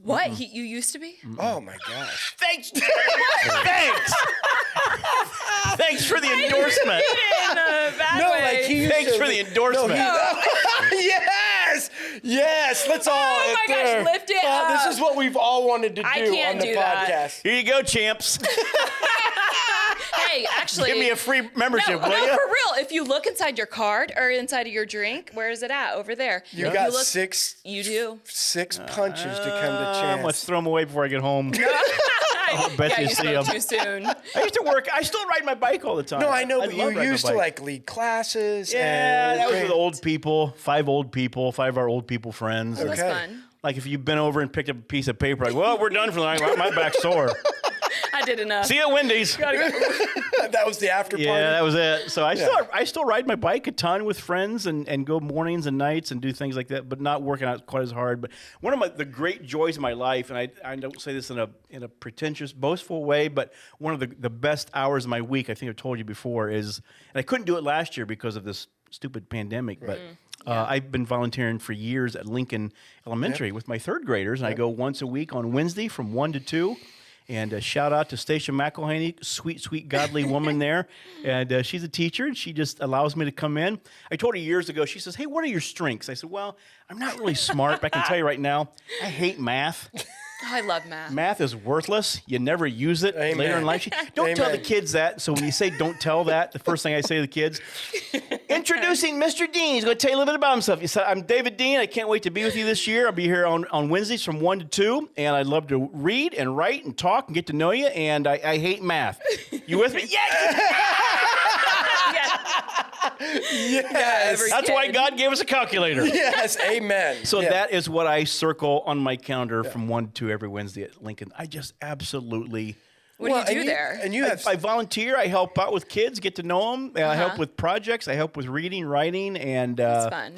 What? You used to be? Oh my gosh! Thanks. Thanks. Thanks for the endorsement. In a bad No, way. like he used Thanks to, for the endorsement. Yes. Let's all. Oh my gosh, lift it up. This is what we've all wanted to do I can't on the do that. podcast. Here you go, champs. Hey, actually, Give me a free membership, no, will you? for real. If you look inside your card or inside of your drink, where is it at? Over there. You got look- six You do. punches to come to chance. Let's throw them away before I get home. I bet you see spoke 'em. too soon. I used to work. I still ride my bike all the time. No, I know, but love you riding my used to bike. like lead classes. Yeah, and that was with old people. 5 of our old people friends. That's Okay. fun. Like if you've been over and picked up a piece of paper, like, well, we're done for the night. My back's sore. I did enough. See you at Wendy's. That was the after party. Yeah, that was it. So I still ride my bike a ton with friends and go mornings and nights and do things like that, but not working out quite as hard. But one of the great joys of my life, and I don't say this in a pretentious, boastful way, but one of the best hours of my week, I think I've told you before, is, and I couldn't do it last year because of this stupid pandemic, but I've been volunteering for years at Lincoln Elementary with my third graders, and I go once a week on Wednesday from 1 to 2. And a shout out to Stacia McElhaney, sweet, godly woman there. And she's a teacher, and she just allows me to come in. I told her years ago, she says, hey, what are your strengths? I said, well, I'm not really smart, but I can tell you right now, I hate math. Oh, I love math. Math is worthless. You never use it later in life. Don't tell the kids that. So when you say don't tell that, the first thing I say to the kids, introducing Mr. Dean. He's going to tell you a little bit about himself. He said, I'm David Dean. I can't wait to be with you this year. I'll be here on Wednesdays from 1 to 2. And I'd love to read and write and talk and get to know you. And I hate math. You with me? Yes. That's why God gave us a calculator. Yes, amen. So that is what I circle on my calendar from 1 to 2 every Wednesday at Lincoln. I just absolutely... What do you do there? And you have I volunteer. I help out with kids, get to know them. I help with projects. I help with reading, writing, and It's fun.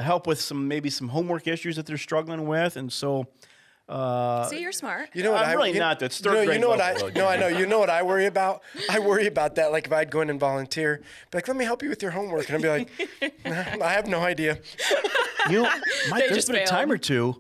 help with some homework issues that they're struggling with. And so... See, you're smart. You know what I'm really not. That's third grade You know what level, though, No, I know. You know what I worry about? I worry about that. Like if I'd go in and volunteer, be like, let me help you with your homework, and I'd be like, nah, I have no idea. Mike, there's just been a failed. time or two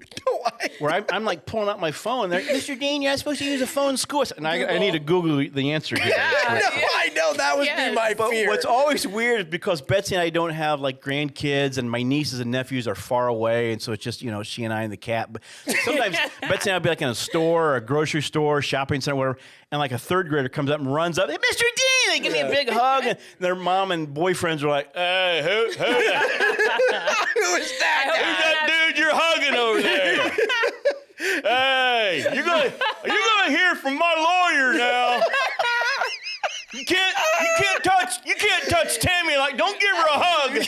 where I'm like pulling out my phone. They're, Mr. Dean, you're not supposed to use a phone in school. And I need to Google the answer here. No, I know that would be my But fear. what's always weird is because Betsy and I don't have like grandkids, and my nieces and nephews are far away, and so it's just she and I and the cat. But sometimes Betsy and I'll be like in a store or a grocery store, shopping center, whatever, and like a third grader comes up and runs up, hey, Mr. Dean, they give me a big hug, and their mom and boyfriends are like, hey, who Who is that? Who's that dude you're hugging over there? Hey, you're gonna hear from my lawyer now. You can't touch Tammy. Like, don't give her a hug.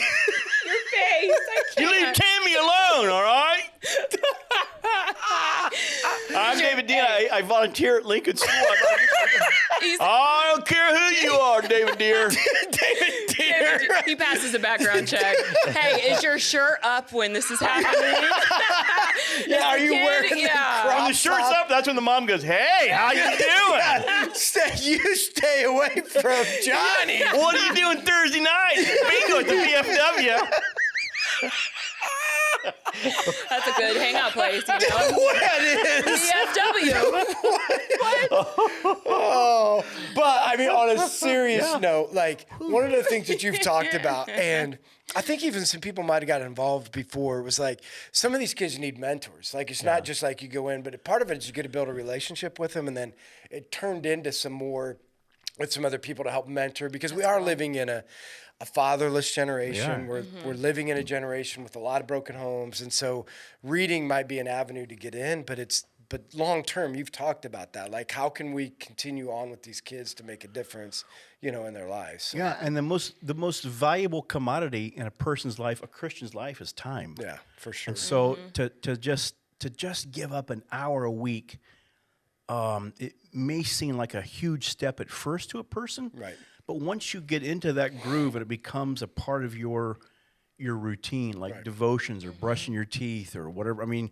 You leave Tammy alone, all right? I'm David Dean. I volunteer at Lincoln School. I don't care who you are, David Deere. David Deere. He passes a background check. Hey, is your shirt up when this is happening? Yeah, are you wearing the crop When the shirt's top? up, that's when the mom goes, hey, how you doing? You stay away from Johnny. What are you doing Thursday night? Bingo at the VFW. That's a good hangout place, you know? That is. VFW. Oh, but I mean, on a serious note, like one of the things that you've talked about, and I think even some people might have got involved before, was like some of these kids need mentors. Like it's not just like you go in, but part of it is you get to build a relationship with them, and then it turned into some more with some other people to help mentor, because we are living in a fatherless generation. Yeah. We're living in a generation with a lot of broken homes, and so reading might be an avenue to get in, but long term, you've talked about that. Like, how can we continue on with these kids to make a difference, in their lives? Yeah, and the most valuable commodity in a person's life, a Christian's life, is time. Yeah, for sure. And so to just give up an hour a week, it may seem like a huge step at first to a person. Right. But once you get into that groove and it becomes a part of your routine, like devotions or brushing your teeth or whatever. I mean,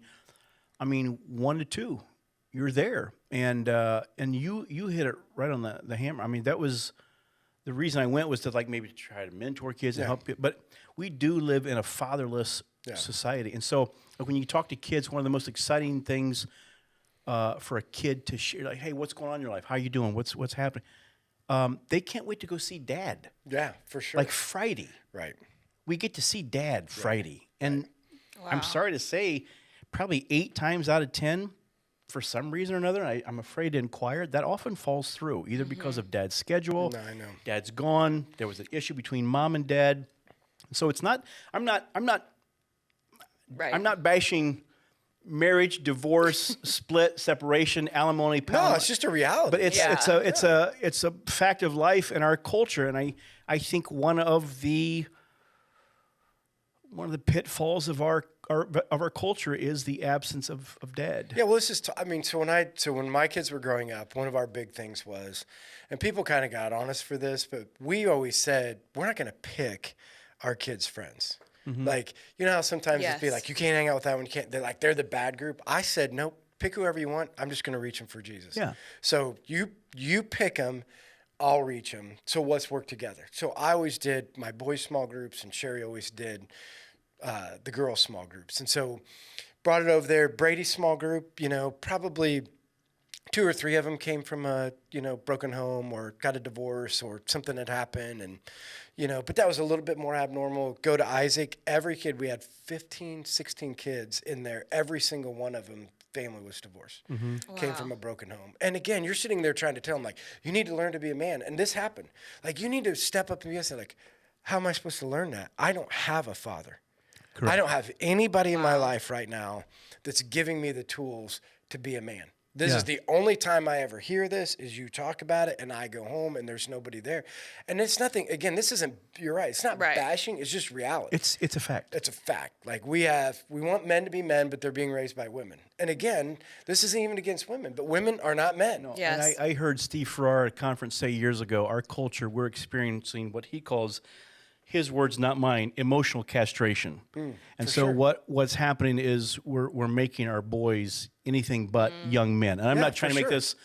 1 to 2, you're there, and you hit it right on the hammer. I mean, that was the reason I went, was to like maybe try to mentor kids and help. But we do live in a fatherless society, and so like, when you talk to kids, one of the most exciting things for a kid to share, like, hey, what's going on in your life? How you doing? What's happening? They can't wait to go see Dad. Yeah, for sure. Like Friday. Right. We get to see Dad Friday. And I'm sorry to say, probably 8 times out of 10, for some reason or another, I'm afraid to inquire, that often falls through, either because of Dad's schedule. No, I know. Dad's gone. There was an issue between Mom and Dad. So it's not, I'm not bashing marriage, divorce, split, separation, alimony, No, it's just a reality. but it's a fact of life in our culture, and I think one of the pitfalls of our culture is the absence of Dad. Yeah, well, this is. So when my kids were growing up, one of our big things was, and people kind of got on us for this, but we always said we're not going to pick our kids' friends. Mm-hmm. Like, how sometimes it'd be like, you can't hang out with that one. You can't. They're the bad group. I said, nope. Pick whoever you want. I'm just going to reach them for Jesus. Yeah. So you pick them. I'll reach them. So let's work together. So I always did my boys' small groups, and Sherry always did the girls' small groups. And so brought it over there. Brady's small group, probably 2 or 3 of them came from a, broken home or got a divorce or something had happened. And, but that was a little bit more abnormal. Go to Isaac. Every kid, we had 15, 16 kids in there. Every single one of them, family was divorced, came from a broken home. And again, you're sitting there trying to tell them, like, you need to learn to be a man. And this happened. Like, you need to step up and be like, how am I supposed to learn that? I don't have a father. Correct. I don't have anybody in my life right now that's giving me the tools to be a man. This is the only time I ever hear this, is you talk about it, and I go home and there's nobody there. And it's nothing, again, this isn't, you're right, it's not bashing, it's just reality. It's a fact. It's a fact. Like, we want men to be men, but they're being raised by women. And again, this isn't even against women, but women are not men. No. Yes. And I heard Steve Farrar at a conference say years ago, our culture, we're experiencing what he calls, his words, not mine, emotional castration. And so what's happening is we're making our boys anything but young men. And I'm not trying to make this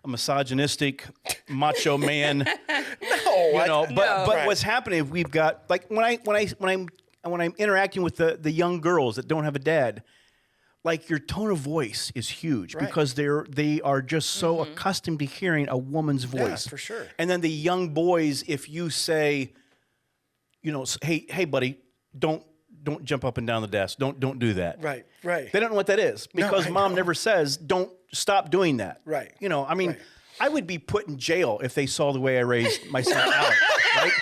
a misogynistic, macho man. But what's happening, we've got, like, when I'm interacting with the young girls that don't have a dad, like, your tone of voice is huge because they are just so accustomed to hearing a woman's voice. Yeah, for sure. And then the young boys, if you say, hey, buddy, don't jump up and down the desk. Don't do that. Right. They don't know what that is because mom never says, don't stop doing that. Right. I would be put in jail if they saw the way I raised my son Alex, right?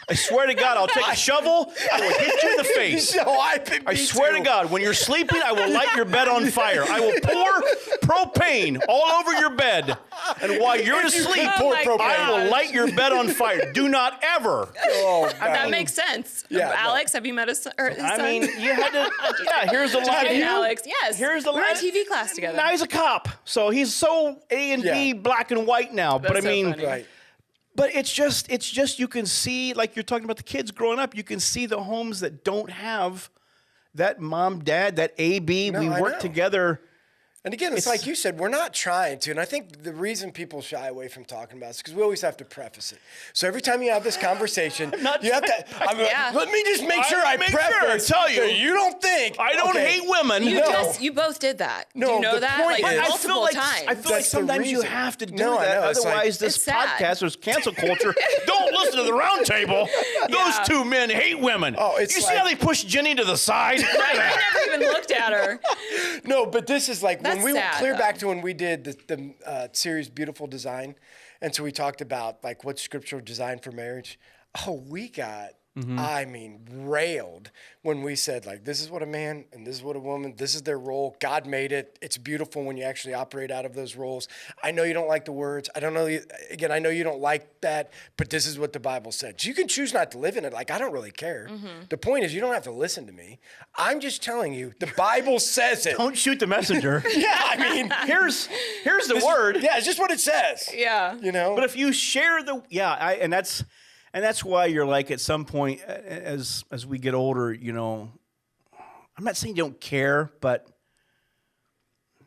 I swear to God, I'll take a shovel, I will hit you in the face. I swear to God, when you're sleeping, I will light your bed on fire. I will pour propane all over your bed. And while you're asleep, Oh my I will gosh. light your bed on fire. Do not ever. Oh, That makes sense. Yeah, Alex, have you met his son? I mean, you had to. Yeah, here's the line. Hey, Alex, yes. Here's the We're in line. TV class together. Now he's a cop, so he's so A and B, Yeah. black and white now. But I That's so mean, funny. Right. but it's just you can see, like you're talking about the kids growing up. You can see the homes that don't have that mom, dad, that AB. No, We I work know. together. And again, it's like you said, we're not trying to. And I think the reason people shy away from talking about it is because we always have to preface it. So every time you have this conversation, you have to, Yeah. let me just make sure I make sure I preface. tell you. that you don't think. I don't okay, hate women. You both did that. Do No, you know the that? point Like is- multiple times. I feel like That's the sometimes you reason. have to do No, I that. know. It's like- Otherwise, this It's sad. podcast is cancel culture. Don't listen to the round table. Those two men hate women. Oh, it's you see like- how they push Jenny to the side? Right, I never even looked at her. No, but this is like when That's we sad, clear though. back to when we did the series Beautiful Design. And so we talked about like what's scriptural design for marriage. Oh, we got, I mean, railed when we said like, this is what a man and this is what a woman, this is their role. God made it. It's beautiful when you actually operate out of those roles. I know you don't like the words. I don't know. Again, I know you don't like that, but this is what the Bible said. You can choose not to live in it. Like, I don't really care. The point is you don't have to listen to me. I'm just telling you, the Bible says it. Don't shoot the messenger. Yeah, I mean, Here's the word. yeah, it's just what it says. Yeah. You know? But if you share and that's why you're like at some point as we get older, you know, I'm not saying you don't care, but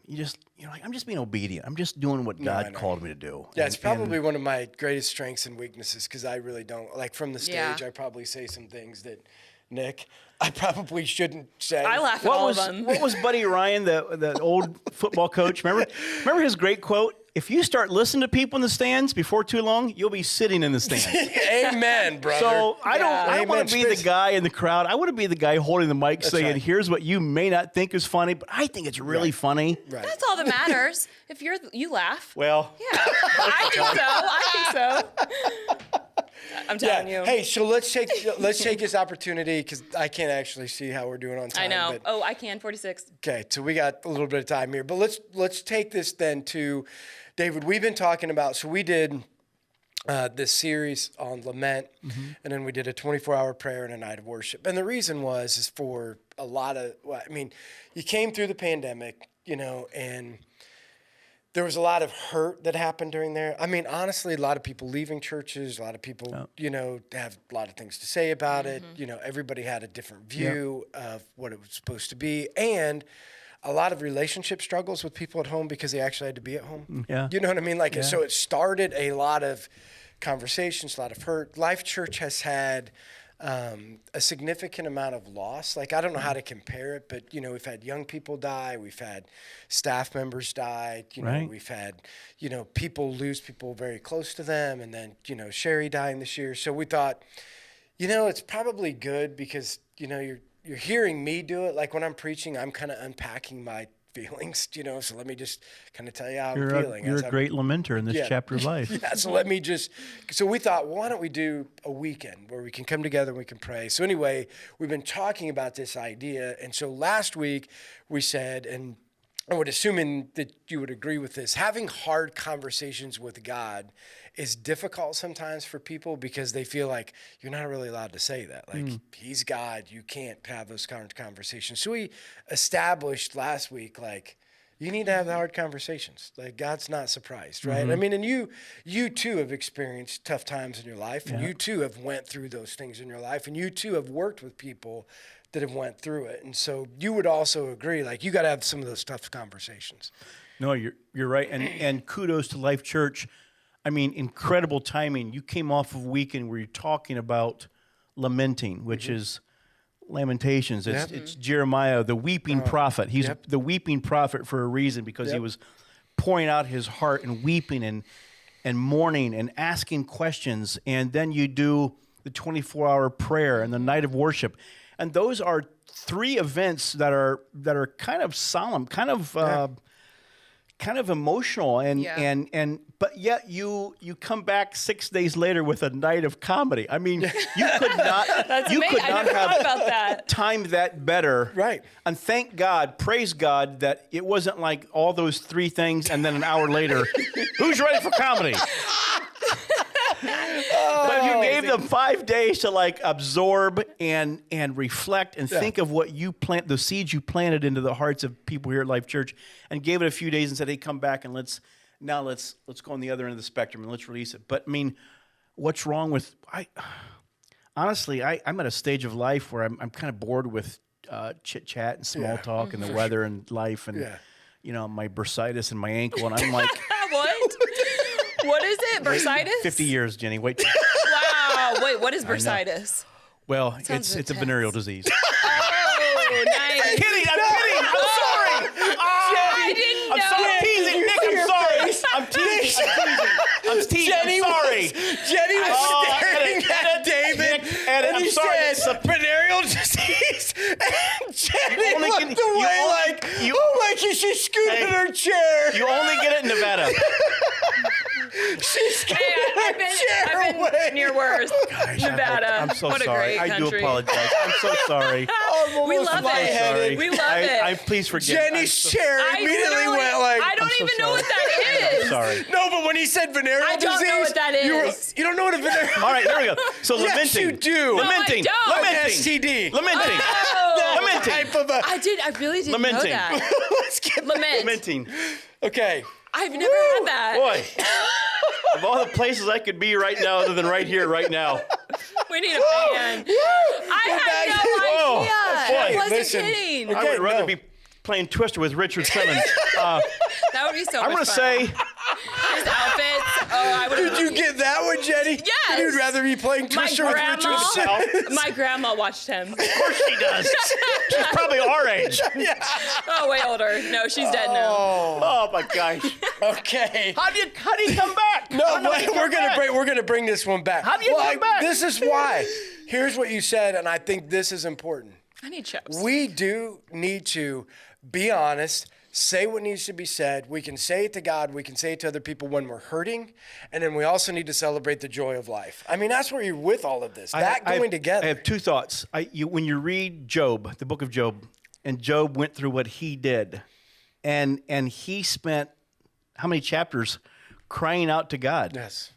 you're like, I'm just being obedient. I'm just doing what I God know. called me to do. Yeah, it's And- probably one of my greatest strengths and weaknesses because I really don't, like from the stage, Yeah. I probably say some things that, Nick, I probably shouldn't say. I laugh at all of them. What was Buddy Ryan, the old football coach? Remember his great quote? If you start listening to people in the stands before too long, you'll be sitting in the stands. Amen, brother. So I don't Amen. want to be the guy in the crowd. I want to be the guy holding the mic saying, right. here's what you may not think is funny, but I think it's really funny. Right. That's all that matters. If you laugh. Well, Yeah. I think so. I'm telling you. Hey, so let's take this opportunity because I can't actually see how we're doing on time. I know. But, Oh, I can. 46. okay, so we got a little bit of time here, but let's take this then to David. We've been talking about. So we did this series on lament, and then we did a 24-hour prayer and a night of worship. And the reason is for a lot of. Well, I mean, you came through the pandemic, you know, and there was a lot of hurt that happened during there. I mean, honestly, a lot of people leaving churches, a lot of people, you know, have a lot of things to say about it. You know, everybody had a different view of what it was supposed to be. And a lot of relationship struggles with people at home because they actually had to be at home. Yeah. You know what I mean? Like, so it started a lot of conversations, a lot of hurt. Life Church has had a significant amount of loss. Like, I don't know how to compare it, but, you know, we've had young people die. We've had staff members die. You know, Right. we've had, you know, people lose people very close to them. And then, you know, Sherry dying this year. So we thought, you know, it's probably good because, you know, you're hearing me do it. Like when I'm preaching, I'm kind of unpacking my feelings, you know, so let me just kind of tell you how I'm feeling. You're as a I'm- great lamenter in this chapter of life. yeah, so we thought, well, why don't we do a weekend where we can come together and we can pray. So anyway, we've been talking about this idea. And so last week we said, and I would assuming that you would agree with this, having hard conversations with God is difficult sometimes for people because they feel like you're not really allowed to say that. Like, he's God, you can't have those kind of conversations. So we established last week, like, you need to have the hard conversations. Like, God's not surprised, right? I mean, and you too have experienced tough times in your life, and you too have went through those things in your life, and you too have worked with people that have went through it. And so you would also agree, like, you got to have some of those tough conversations. No, you're right. And kudos to Life Church. I mean, incredible timing. You came off of a weekend where you're talking about lamenting, which is Lamentations. It's Jeremiah, the weeping prophet. He's the weeping prophet for a reason because he was pouring out his heart and weeping and mourning and asking questions. And then you do the 24-hour prayer and the night of worship. And those are three events that are kind of solemn, kind of kind of emotional and but yet you come back 6 days later with a night of comedy. I mean, you could not thought about that. timed that better. Right. And thank God, praise God that it wasn't like all those three things and then an hour later, who's ready for comedy? But you gave them 5 days to like absorb and reflect and think of what you the seeds you planted into the hearts of people here at Life Church, and gave it a few days and said, "Hey, come back and let's go on the other end of the spectrum and let's release it." But I mean, what's wrong with honestly, I'm at a stage of life where I'm kind of bored with chit chat and small talk and the weather and life and my bursitis and my ankle, and I'm like, What? What is it? Bursitis? 50 years, Jenny. Wait. Wow. Wait, what is bursitis? Well, it's Sounds a intense. venereal disease. Oh, nice. I'm kidding. I'm sorry. I didn't know. I'm sorry. I'm teasing. Nick, I'm sorry. I'm teasing. I'm teasing. I'm sorry. Jenny was staring at David, and I'm he sorry. said, venereal disease, and Jenny only looked can- away like, she scooted her chair. You only get it in Nevada. She scooted I've her chair been away. near worse. Nevada. I'm so what sorry. a great I do country. apologize. I'm so sorry. We love lightheaded. it. We love it. I please forgive. Jenny's chair I immediately literally- went like, I don't I'm so even know sorry. what that is. I'm sorry. no, but when he said venereal I don't disease, know what that is. you don't know what a venereal All right, there we go. So Yes, lamenting. you do. No, I Lamenting. don't. Lamenting. STD. Lamenting. Oh. Lamenting. Type of a, I really didn't know Lamenting. that. let's get Lament. Lamenting. Okay. I've never had that. Boy. Of all the places I could be right now other than right here, right now. We need a fan. I had no idea. I boy, wasn't listen. kidding. I would rather be playing Twister with Richard Simmons. That would be so I'm much going to fun. say, His outfits. Oh, I would have. Did you get that one, Jenny? Yes. You'd rather be playing My Twister with Richard grandma. Simmons. My grandma watched him. of course she does. She's probably our age. Oh, way older. No, she's dead now. Oh, my gosh. Okay. How do you come back? No, How do you come back? we're gonna bring this one back. How do you come back? This is why. Here's what you said, and I think this is important. I need chips. We do need to be honest, say what needs to be said. We can say it to God. We can say it to other people when we're hurting. And then we also need to celebrate the joy of life. I mean, that's where you're with all of this. Together. I have two thoughts. When you read Job, the book of Job, and Job went through what he did, and he spent how many chapters crying out to God? Yes.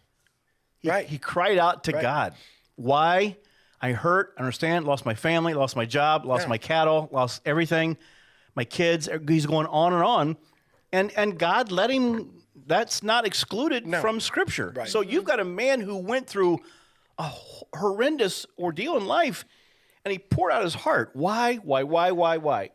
He cried out to God. Why? I hurt, understand, lost my family, lost my job, lost my cattle, lost everything, my kids. He's going on. And God let him, that's not excluded from Scripture. Right. So you've got a man who went through a horrendous ordeal in life, and he poured out his heart. Why?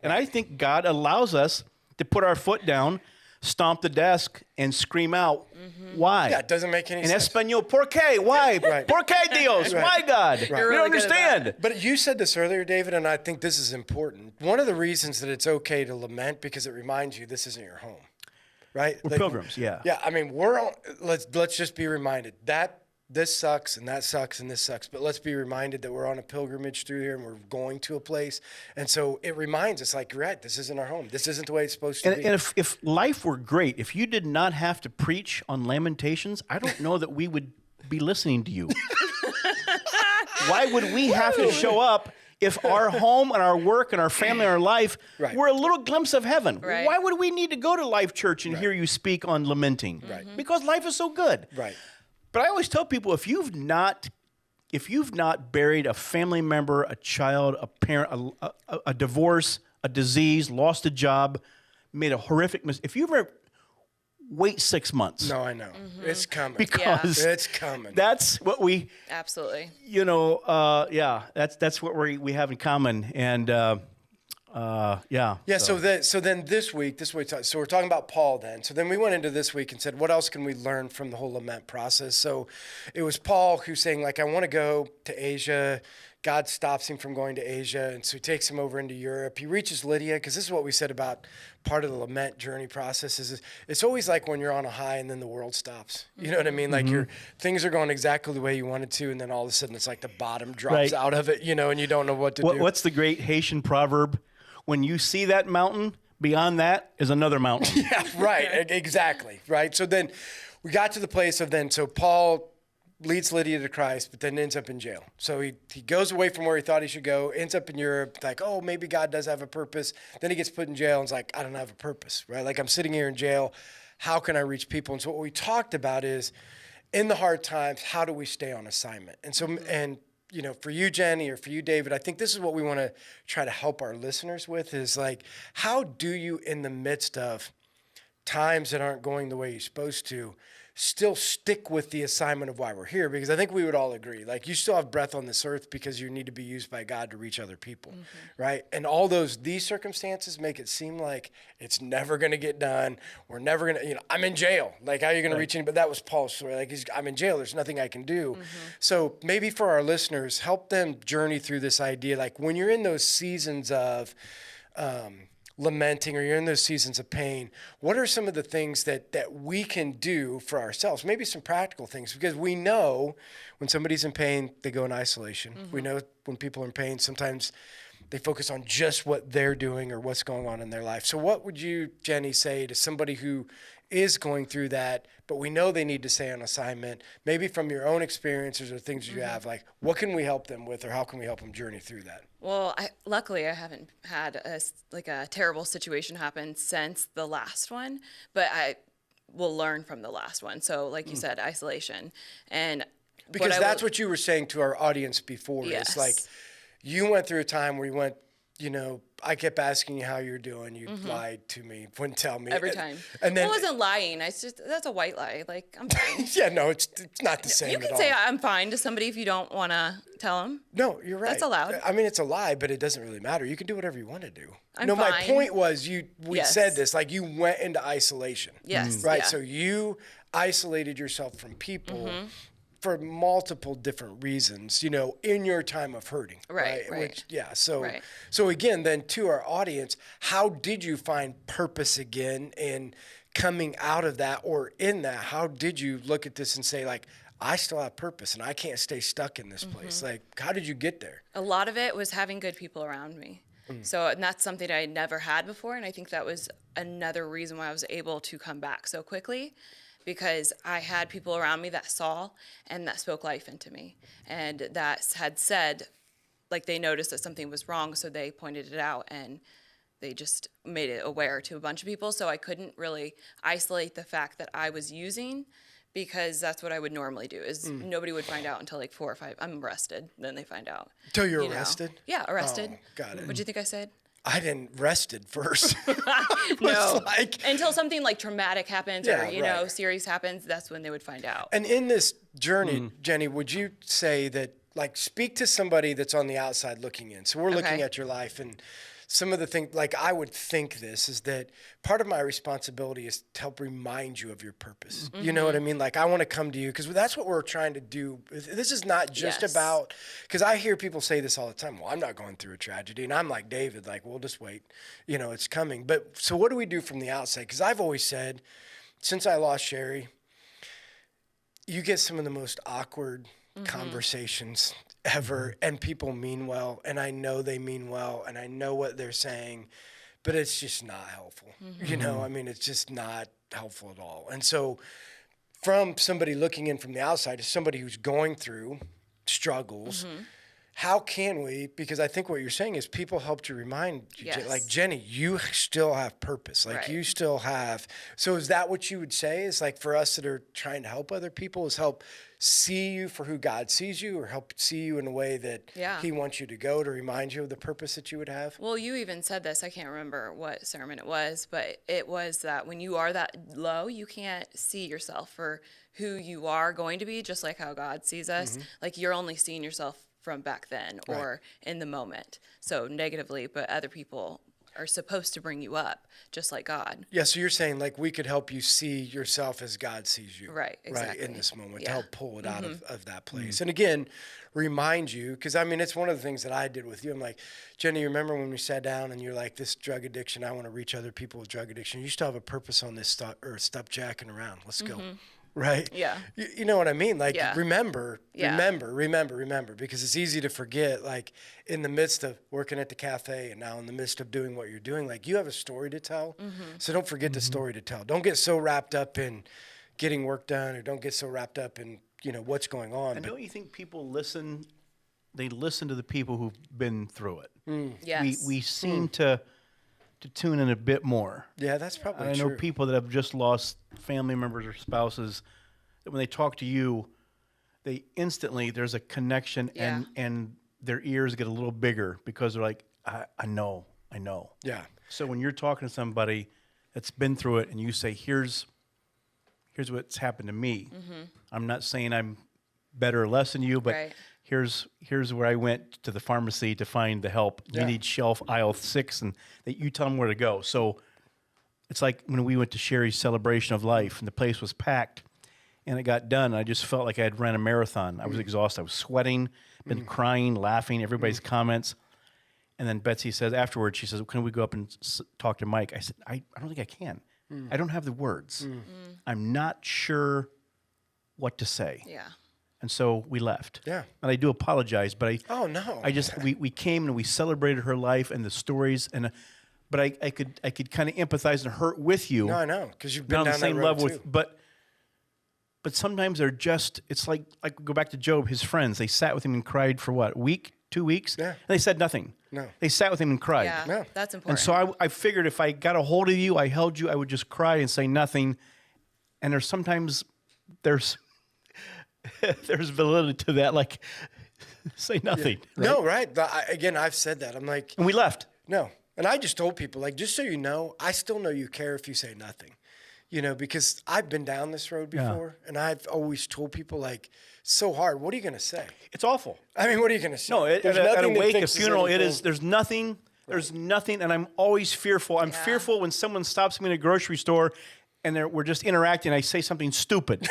And I think God allows us to put our foot down, stomp the desk, and scream out, why? Yeah, it doesn't make any In sense. Espanol, ¿por qué? Why? ¿Por qué Dios? Why God? We really don't good at that. understand. But you said this earlier, David, and I think this is important. One of the reasons that it's okay to lament because it reminds you this isn't your home, right? We're pilgrims, yeah. Yeah, I mean, let's just be reminded that this sucks and that sucks and this sucks, but let's be reminded that we're on a pilgrimage through here and we're going to a place. And so it reminds us, like, right, this isn't our home. This isn't the way it's supposed to be. And if life were great, if you did not have to preach on Lamentations, I don't know that we would be listening to you. Why would we have to show up if our home and our work and our family and our life were a little glimpse of heaven? Right. Why would we need to go to Life Church and hear you speak on lamenting? Right. Because life is so good. Right. But I always tell people, if you've not buried a family member, a child, a parent, a divorce, a disease, lost a job, made a horrific mistake, if you ever wait 6 months. No, I know. It's coming. Because it's coming. that's what we, Absolutely. that's what we have in common. And So then this week, so we're talking about Paul then. So then we went into this week and said, what else can we learn from the whole lament process? So it was Paul who's saying, like, I want to go to Asia. God stops him from going to Asia, and so he takes him over into Europe. He reaches Lydia, because this is what we said about part of the lament journey process is it's always like when you're on a high and then the world stops. You know what I mean? Like things are going exactly the way you wanted to, and then all of a sudden it's like the bottom drops out of it, and you don't know what to do. What's the great Haitian proverb? When you see that mountain, Beyond that is another mountain. Yeah, right. Exactly. Right. So then we got to the place of so Paul leads Lydia to Christ, but then ends up in jail. So he goes away from where he thought he should go, ends up in Europe, like, oh, maybe God does have a purpose. Then he gets put in jail and is like, I don't have a purpose, right? Like, I'm sitting here in jail. How can I reach people? And so what we talked about is, in the hard times, how do we stay on assignment? And so, and for you, Jenny, or for you, David, I think this is what we want to try to help our listeners with is like, how do you, in the midst of times that aren't going the way you're supposed to, still stick with the assignment of why we're here? Because I think we would all agree, like, you still have breath on this earth because you need to be used by God to reach other people, right? And all these circumstances make it seem like it's never going to get done. We're never going to, I'm in jail. Like, how are you going to reach anybody? That was Paul's story. Like, I'm in jail. There's nothing I can do. So maybe for our listeners, help them journey through this idea. Like, when you're in those seasons of, lamenting, or you're in those seasons of pain, what are some of the things that we can do for ourselves? Maybe some practical things, because we know when somebody's in pain, they go in isolation. We know when people are in pain, sometimes they focus on just what they're doing or what's going on in their life. So what would you, Jenny, say to somebody who is going through that, but we know they need to stay on assignment, maybe from your own experiences or things you have, like, what can we help them with, or how can we help them journey through that? Well, luckily I haven't had a terrible situation happen since the last one, but I will learn from the last one. So like you said, isolation. And because that's what you were saying to our audience before. Yes. It's like, you went through a time where you went, I kept asking you how you're doing. You lied to me, wouldn't tell me. Every time. And then, I wasn't lying. That's a white lie. Like, I'm fine. yeah, no, it's not the same You at can all. say I'm fine to somebody if you don't want to tell them. No, you're right. That's allowed. I mean, it's a lie, but it doesn't really matter. You can do whatever you want to do. I'm My fine. point was we Yes. said this, like, you went into isolation. Yes. Right? Yeah. So you isolated yourself from people for multiple different reasons, in your time of hurting. Right. So again, then to our audience, how did you find purpose again in coming out of that, or in that? How did you look at this and say, like, I still have purpose and I can't stay stuck in this place? Like, how did you get there? A lot of it was having good people around me. And that's something I never had before. And I think that was another reason why I was able to come back so quickly, because I had people around me that saw and that spoke life into me, and that had said, like, they noticed that something was wrong, so they pointed it out, and they just made it aware to a bunch of people. So I couldn't really isolate the fact that I was using, because that's what I would normally do, is nobody would find out until like 4 or 5. I'm arrested, then they find out. Till you're arrested? Yeah, arrested. Oh, got it. What'd you think I said? I didn't rested first. No, like, until something like traumatic happens, Yeah, or right. serious happens, that's when they would find out. and in this journey, Jenny, would you say that, like, speak to somebody that's on the outside looking in? So we're looking Okay. at your life, and some of the things, like, I would think this is that part of my responsibility is to help remind you of your purpose. You know what I mean? Like, I want to come to you because that's what we're trying to do. This is not just Yes. about, because I hear people say this all the time. Well, I'm not going through a tragedy. And I'm like, David, like, we'll just wait. It's coming. But so what do we do from the outside? Because I've always said, since I lost Sherry, you get some of the most awkward conversations ever, and people mean well, and I know they mean well, and I know what they're saying, but it's just not helpful. I mean, it's just not helpful at all. And so from somebody looking in from the outside, as somebody who's going through struggles, how can we, because I think what you're saying is people helped you remind you, Yes. like, Jenny, you still have purpose. Like, Right. you still have. So is that what you would say, is like, for us that are trying to help other people, is help see you for who God sees you, or help see you in a way that Yeah. he wants you to go, to remind you of the purpose that you would have? Well, you even said this, I can't remember what sermon it was, but it was that when you are that low, you can't see yourself for who you are going to be, just like how God sees us. Like, you're only seeing yourself from back then, or in the moment. So negatively, but other people are supposed to bring you up, just like God. Yeah, so you're saying, like, we could help you see yourself as God sees you. Right, Right, exactly. in this moment, to Yeah. help pull it out of that place. And again, remind you, because, I mean, it's one of the things that I did with you. I'm like, Jenny, you remember when we sat down and you're like, this drug addiction, I want to reach other people with drug addiction. You still have a purpose on this earth. Stop jacking around. Let's go. right? Yeah. You know what I mean? Like, Yeah. remember, Yeah. remember, because it's easy to forget, like, in the midst of working at the cafe and now in the midst of doing what you're doing, like, you have a story to tell. So don't forget the story to tell. Don't get so wrapped up in getting work done, or don't get so wrapped up in, what's going on. And But don't you think people listen? They listen to the people who've been through it. Yes. We seem to tune in a bit more. yeah, that's probably I true. know people that have just lost family members or spouses that when they talk to you, they instantly, there's a connection Yeah. and their ears get a little bigger because they're like, I know. Yeah. So when you're talking to somebody that's been through it and you say, here's what's happened to me. I'm not saying I'm better or less than you, but Right. here's where I went to the pharmacy to find the help. Yeah. You need shelf aisle 6, and you tell them where to go. So it's like when we went to Sherry's celebration of life, and the place was packed, and it got done. I just felt like I had run a marathon. I was exhausted. I was sweating, been crying, laughing, everybody's comments. And then Betsy says afterwards, she says, "Can we go up and talk to Mike?" I said, I don't think I can. I don't have the words. I'm not sure what to say. Yeah. And so we left. Yeah. And I do apologize, but Oh, no. we came and we celebrated her life and the stories, but I could kind of empathize and hurt with you. No, I know, because you've been Not on down the same that road level too. but sometimes they're just, it's like go back to Job, his friends, they sat with him and cried for what, a week, 2 weeks? Yeah. And they said nothing. No. They sat with him and cried. Yeah. Yeah. That's And important. so I figured if I got a hold of you, I held you, I would just cry and say nothing. And there's sometimes there's validity to that, like say nothing. Right? No, right. But again, I've said that. I'm like, And we left. no. And I just told people, like, just so you know, I still know you care if you say nothing. Because I've been down this road before, and I've always told people, like, so hard. What are you going to say? It's awful. I mean, what are you going to say? No, at There's a nothing that wake, a fixes funeral, anything. there's nothing, and I'm always fearful. I'm Yeah. fearful when someone stops me in a grocery store and we're just interacting, I say something stupid.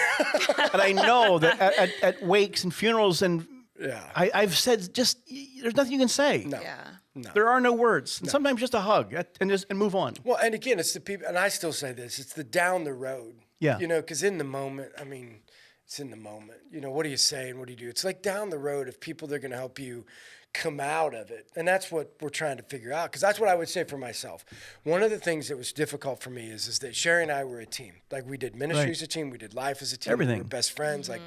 And I know that at wakes and funerals, and Yeah. I've said just, there's nothing you can say. No. Yeah. No. There are no words. And sometimes just a hug and move on. Well, and again, it's the people, and I still say this, it's the down the road. Yeah. Because in the moment, I mean, it's in the moment. What do you say and what do you do? It's like down the road of people that are going to help you come out of it. And that's what we're trying to figure out, because that's what I would say for myself. One of the things that was difficult for me is that Sherry and I were a team. Like, we did ministry as a team, we did life as a team. Everything. We were best friends. Like,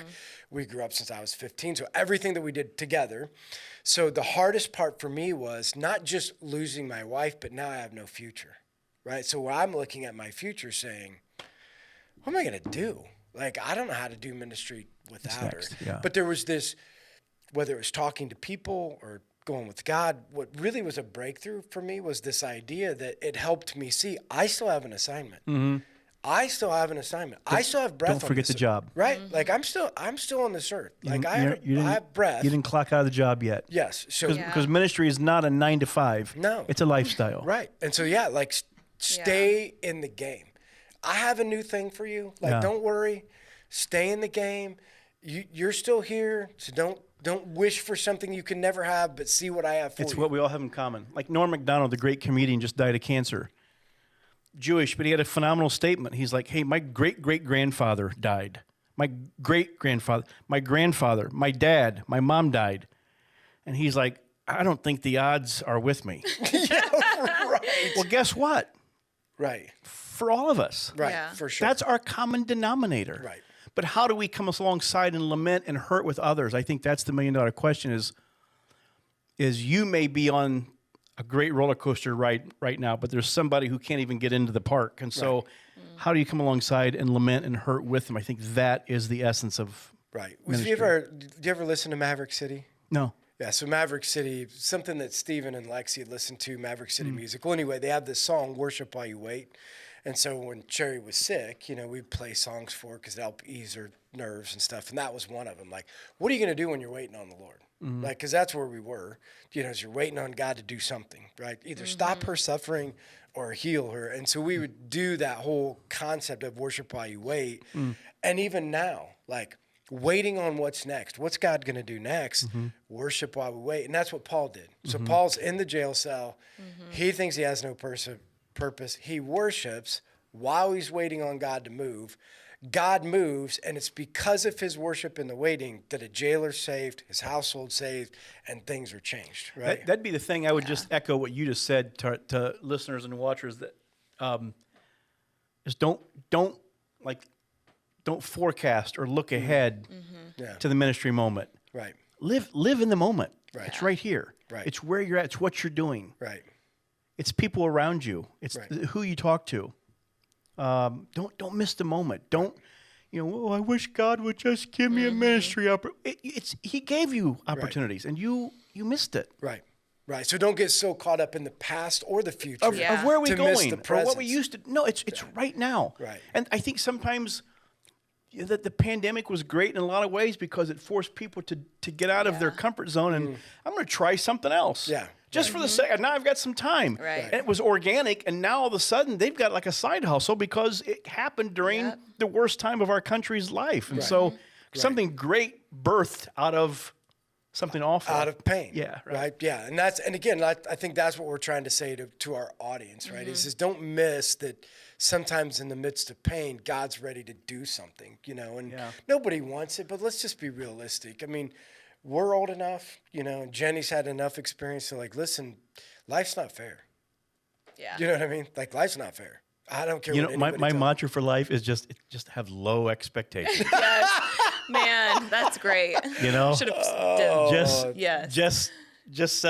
we grew up since I was 15. So everything that we did together. So the hardest part for me was not just losing my wife, but now I have no future, right? So I'm looking at my future saying, what am I going to do? Like, I don't know how to do ministry without her. Yeah. But there was this, whether it was talking to people or going with God, what really was a breakthrough for me was this idea that it helped me see I still have an assignment. I still have an assignment. I still have breath. Don't forget the job. Right? Like, I'm still on this earth. Like, I You have breath. You didn't clock out of the job yet. Yes. So Because ministry is not a 9 to 5. No. It's a lifestyle. right. And so like stay in the game. I have a new thing for you. Like, Yeah. don't worry. Stay in the game. You're still here. So don't wish for something you can never have, but see what I have for It's you. what we all have in common. Like Norm Macdonald, the great comedian, just died of cancer. Jewish, but he had a phenomenal statement. He's like, hey, my great-great-grandfather died. My great-grandfather, my grandfather, my dad, my mom died. And he's like, I don't think the odds are with me. Right. Well, guess what? Right. For all of us. Right. Yeah. For sure. That's our common denominator. Right. But how do we come alongside and lament and hurt with others? I think that's the million-dollar question is you may be on a great roller coaster ride right now, but there's somebody who can't even get into the park. And so how do you come alongside and lament and hurt with them? I think that is the essence of Right. ministry. Did you ever listen to Maverick City? No. Yeah, so Maverick City, something that Steven and Lexi had listened to, Maverick Mm. City music. Well, anyway, they have this song, Worship While You Wait. And so when Cherry was sick, we'd play songs for her because it helped ease her nerves and stuff. And that was one of them. Like, what are you going to do when you're waiting on the Lord? Mm-hmm. Like, because that's where we were, as you're waiting on God to do something, right? Either stop her suffering or heal her. And so we would do that whole concept of worship while you wait. And even now, like, waiting on what's next. What's God going to do next? Worship while we wait. And that's what Paul did. So Paul's in the jail cell. He thinks he has no purpose. He worships while he's waiting on God to move. God moves, and it's because of his worship in the waiting that a jailer's saved, his household saved, and things are changed, right? That'd be the thing. I would just echo what you just said to listeners and watchers, that is don't forecast or look ahead to the ministry moment. Right. Live in the moment. Right. It's right here. Right. It's where you're at. It's what you're doing. Right. It's people around you. It's who you talk to. Don't miss the moment. Don't, I wish God would just give me a ministry He gave you opportunities, and you missed it. Right. Right. So don't get so caught up in the past or the future Of where are we to miss going, the or presence. what we used to. No, it's right now. Right. And I think sometimes that the pandemic was great in a lot of ways because it forced people to get out of their comfort zone and I'm going to try something else. Yeah. Just for the sake. Now I've got some time. Right. And it was organic, and now all of a sudden they've got like a side hustle because it happened during the worst time of our country's life. And so something great birthed out of something awful. Out of pain. Yeah. Right. Yeah. And again, I think that's what we're trying to say to our audience, right? Is don't miss that sometimes in the midst of pain, God's ready to do something, and nobody wants it, but let's just be realistic. I mean, we're old enough, and Jenny's had enough experience to listen, life's not fair. Yeah. You know what I mean? Life's not fair. I don't care what my anybody mantra for life is just have low expectations. Yes. Man, that's great. Should have just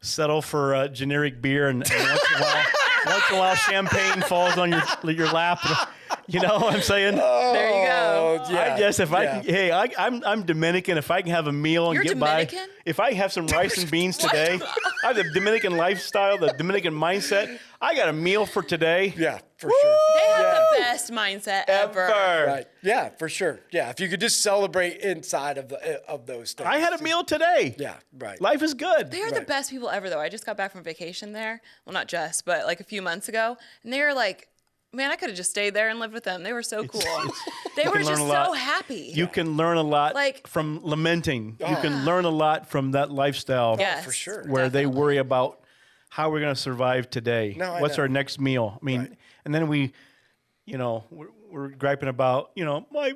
settle for generic beer, and once in a while champagne falls on your lap. You know what I'm saying? There you go. Yeah. I'm Dominican. If I can have a meal and You're get Dominican? by, if I have some rice and beans today, I have the Dominican lifestyle, the Dominican mindset. I got a meal for today. Yeah, for sure. They have the best mindset ever. Right. Yeah, for sure. Yeah, if you could just celebrate inside of those things. I had a meal today. Yeah, right. Life is good. They are the best people ever, though. I just got back from vacation there. Well, not just, but a few months ago. And they were like, man, I could have just stayed there and lived with them. They were so cool. They were just so happy. You can learn a lot from lamenting. You can learn a lot from that lifestyle. Yes, for sure. Where they worry about how we're going to survive today. What's our next meal? I mean, and then we're griping about, my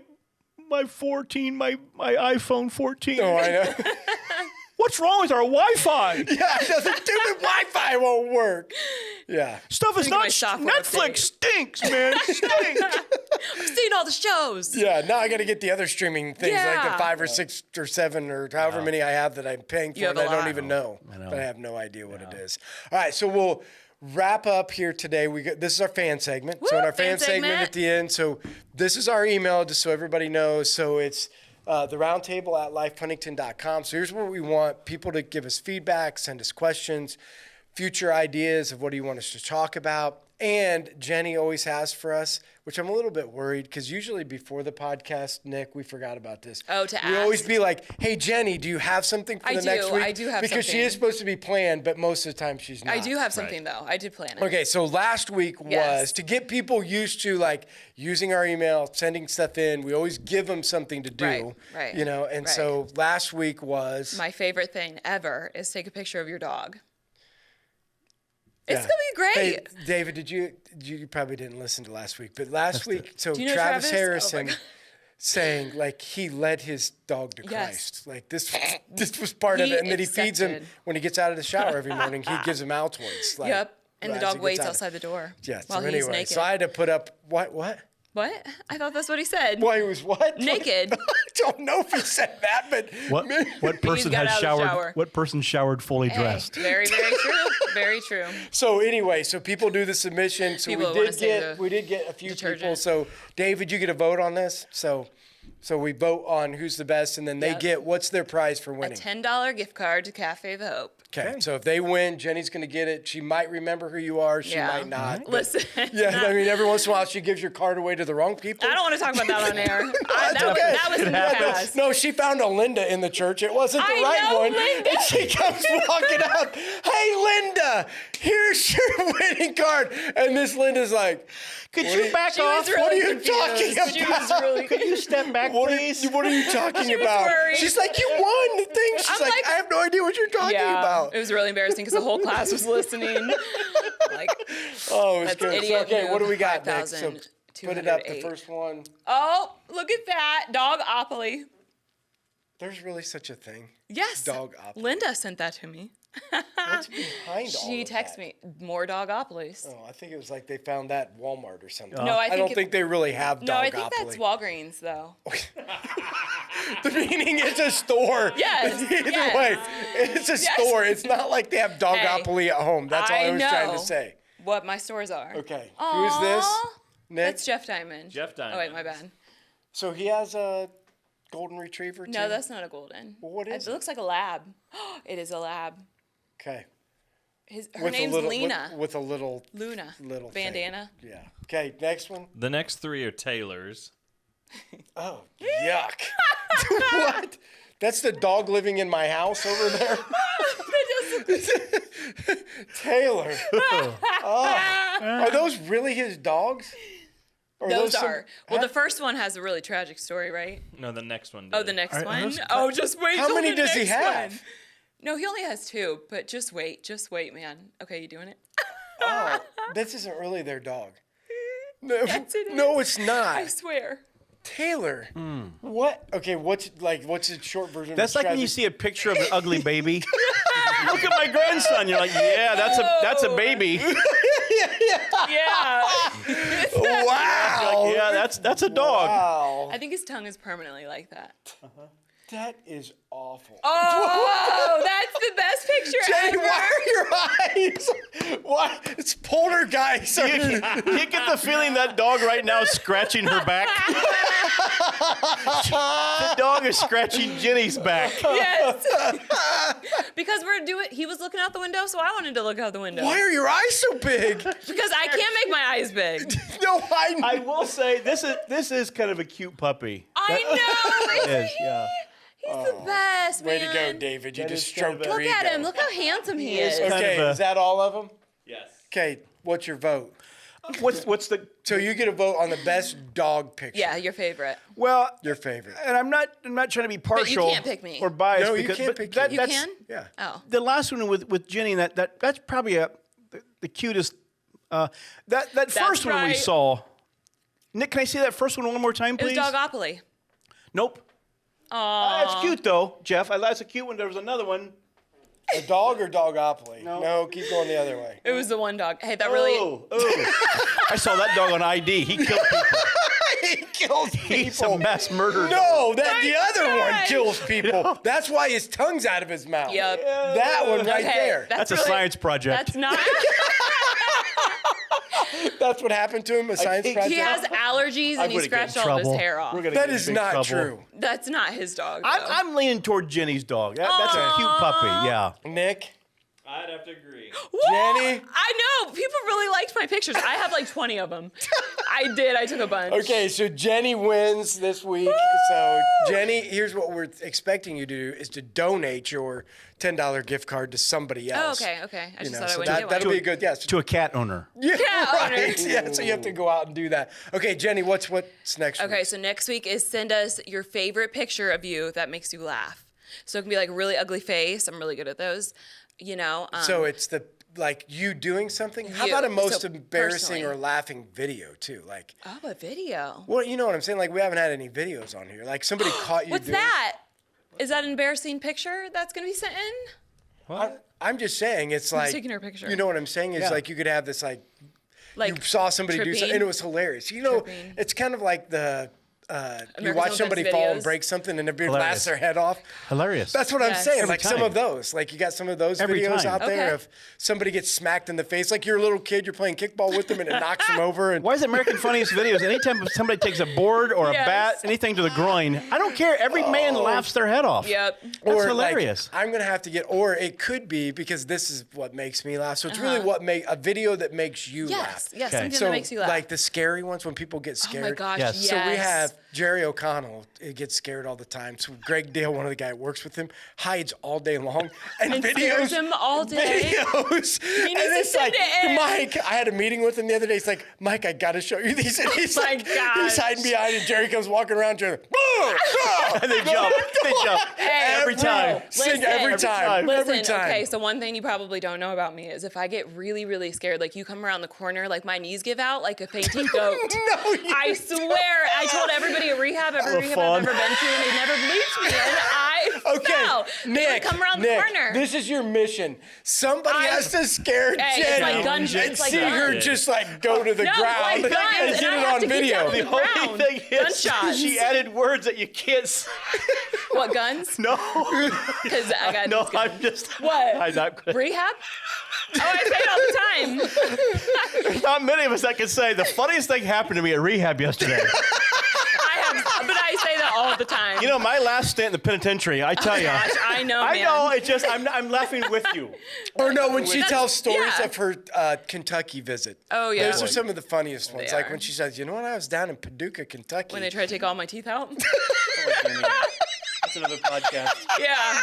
iPhone 14. Oh, I know. What's wrong with our Wi-Fi? Yeah, the stupid Wi-Fi won't work. Yeah. Stuff is not Netflix stinks, man. Stinks. I've seen all the shows. Yeah, now I got to get the other streaming things like the 5 or 6 or 7 or however many I have that I'm paying for, and I don't even know. But I have no idea what it is. All right, so we'll wrap up here today. This is our fan segment. Woo, so in our fan segment at the end, so this is our email, just so everybody knows. So it's the roundtable at lifehuntington.com. So here's what we want people to give us feedback, send us questions, future ideas of what do you want us to talk about. And Jenny always has for us, which I'm a little bit worried because usually before the podcast, Nick, we forgot about this. Oh, to ask. We always be like, hey, Jenny, do you have something for the next week? I do have because something. she is supposed to be planned, but most of the time she's not. I do have something, though. I did plan it. Okay, so last week was to get people used to using our email, sending stuff in. We always give them something to do. Right. And so last week was... My favorite thing ever is take a picture of your dog. It's going to be great. Hey, David, you probably didn't listen to last week, but last week, so Do you know Travis Travis? Harrison Oh saying he led his dog to Christ. This was part of it. And that he feeds him when he gets out of the shower every morning. He gives him Altoids. Yep. And the dog waits outside the door. Yeah. While so he's anyway, naked. so I had to put up what? What? I thought that's what he said. Well, he was what? Naked. I don't know if he said that, but what person got has out of the showered? shower. What person showered fully dressed? Very, very true. Very true. So anyway, so people do the submission. So People we did get a few detergent. people. So David, you get a vote on this. So we vote on who's the best, and then they get what's their prize for A winning. $10 gift card to Cafe the Hope. Okay. So if they win, Jenny's going to get it. She might remember who you are. She might not. but- Listen. Yeah, I mean, every once in a while she gives your card away to the wrong people. I don't want to talk about that on air. That was in the past. No, she found a Linda in the church. It wasn't the right know one. Linda. And she comes walking up. Hey, Linda, here's your winning card. And this Linda's like, Could you back She off? was really what are you confused. talking about? She was really Could you step back, please? What are you talking She was about? worried. She's like, you won the thing. She's I'm like, like- I have no idea what you're talking about. It was really embarrassing because the whole class was listening. Oh, it was That's good. So, idiot okay, move, what do we got next? 5,000 Put it up, the 208. first one. Oh, look at that. Dogopoly. There's really such a thing. Yes. Dogopoly. Linda sent that to me. What's behind all She of texted that? me more Dogopolies. Oh, I think it was like they found that at Walmart or something. No, I don't think think they really have No, I think Dogopoly. that's Walgreens though. The meaning it's a store. Yes, Either yes. way, it's a store. It's not like they have Dogopoly at home. That's all I was trying to know say. what my stores are. Okay. Aw, Who's this? Nick? That's Jeff Diamond. Jeff Oh wait, my Diamond. bad. So he has a golden retriever too? No, that's not a golden. Well, what is it? it? looks like a lab. It is a lab. Okay. Her name's Lena. With a little Luna. thing. Bandana. Yeah. Okay, next one. The next three are Taylor's. Oh, yuck. What? That's the dog living in my house over there? Taylor. Oh. Are those really his dogs? Or Those some- are. Well, the first one has a really tragic story, right? No, the next one. Oh, did. the next Are one? those- Oh, just wait. How till many the does he next have? one. No, he only has 2, but just wait. Just wait, man. Okay, you doing it? Oh, this isn't really their dog. No, Yes, it no, is. it's not. I swear. Taylor. What? Okay, what's the short version? That's of like when you tragic- see a picture of an ugly baby. Look at my grandson. You're like, yeah, that's a baby. Yeah. Wow. Yeah, that's a dog. Wow. I think his tongue is permanently like that. That is awful. Oh, that's the best picture Jay, ever. why are your eyes? Why? It's poltergeist. You get the feeling that dog right now is scratching her back. The dog is scratching Jenny's back. Yes. Because he was looking out the window, so I wanted to look out the window. Why are your eyes so big? Because I can't make my eyes big. No, I will say this is kind of a cute puppy. I know. It is, yeah. He's the best, Way man. to go, David. You That just is kind stroked of a- your Look at ego. him. Look how handsome he is is. kind Okay, of a- is that all of them? Yes. Okay, what's your vote? What's the So you get a vote on the best dog picture. Yeah, your favorite. well? Your favorite. And I'm not trying to be partial can't pick me. or biased. No, you because, can't but pick that, you. You that's, can? Yeah. Oh. The last one with Jenny, that's probably the cutest. That first one we right. saw. Nick, can I see that first one more time, It was please? Dogopoly. Nope. Aw. That's cute though, Jeff. That's a cute one. There was another one. A dog or Dogopoly? No. No, keep going the other way. It was the one dog. Hey, that really. Oh. I saw that dog on ID. He killed people. He kills He's a people. mass murderer. No, the My other one God. kills people. That's why his tongue's out of his mouth. Yep. That one right Okay, there. That's a really- science project. That's not. That's what happened to him, a science think project? He has allergies I'm and he gonna get in scratched all of his trouble. hair off. We're gonna That get in is big not trouble. true. That's not his dog. Though. I'm leaning toward Jenny's dog. That's a cute puppy. Yeah. Nick? I'd have to agree. Woo! Jenny? I know. People really liked my pictures. I have like 20 of them. I did. I took a bunch. Okay, so Jenny wins this week. So Jenny, here's what we're expecting you to do is to donate your $10 gift card to somebody Oh, else. okay. I just thought I so wouldn't get one. that'll be a good, yes. To a cat owner. Yeah, cat owner. right. Yeah, so you have to go out and do that. Okay, Jenny, what's next Okay, week? so next week is send us your favorite picture of you that makes you laugh. So it can be like a really ugly face. I'm really good at those. You know. So it's like you doing something? How You. about a most So embarrassing personally. or laughing video too? Like, Oh, a video. well, you know what I'm saying? Like we haven't had any videos on here. Like somebody caught you What's doing that? Is that an embarrassing picture that's gonna be sent in? I'm just saying it's like taking her picture. You know what I'm saying? It's Yeah. like you could have this like Like you saw somebody do something tripping? and it was hilarious. You know, Tripping. it's kind of like the you American watch Olympics somebody fall and videos. break something and everybody Hilarious. laughs their head off. Hilarious. That's what I'm Yes. saying. Every Like some time. of those. Like you got some of those Every videos time. out there Okay. of somebody gets smacked in the face. Like you're a little kid, you're playing kickball with them and it knocks them over. And Why is American Funniest Videos? Anytime somebody takes a board or a Yes. bat, anything to the groin, I don't care. Every man laughs their head off. Yep. That's or hilarious. Like, I'm gonna have to get, or it could be because this is what makes me laugh. So it's really what make a video that makes you laugh. Yes. Yes. Okay. Something So that makes you laugh. like the scary ones when people get oh scared. my gosh. Yes. Yes. So we have Jerry O'Connell gets scared all the time. So Greg Dale, one of the guys that works with him, hides all day long and videos scares him all day. Videos. He And needs to it's send like, it in. Mike, I had a meeting with him the other day. He's like, Mike, I got to show you these. And he's Oh my like, gosh. he's hiding behind, and Jerry comes walking around. Jerry, "Ah, And they jump. They jump. Every time. Sing every time. Listen, Every time. okay, so one thing you probably don't know about me is if I get really, really scared, like you come around the corner, like my knees give out like a fainting goat. No, you I swear, I told everybody at rehab, every Little rehab fawn. I've ever been to, and they never believed me, and I Okay, fell. They would Nick, come around Nick, the corner. this is your mission. Somebody has to scare Hey, Jenny it's like gun- and it's like see her guns. just like go to the No, ground like guns, and and get I it have on to keep video. telling The them. only Round. thing is, Gunshots. she added words that you can't say. What, guns? No. Because I got No, these guns. I'm just. What? I'm not good. Rehab? Oh, I say it all the time. There's not many of us that can say the funniest thing happened to me at rehab yesterday. But I say that all the time. You know, my last stint in the penitentiary, I tell you. Gosh, I know, I man. know, it's just, I'm laughing with you. Or no, when she That's- tells stories yeah. of her Kentucky visit. Oh, yeah. Those are some of the funniest ones. They Like are. when she says, you know what, I was down in Paducah, Kentucky. When they try to take all my teeth out. That's another podcast. Yeah.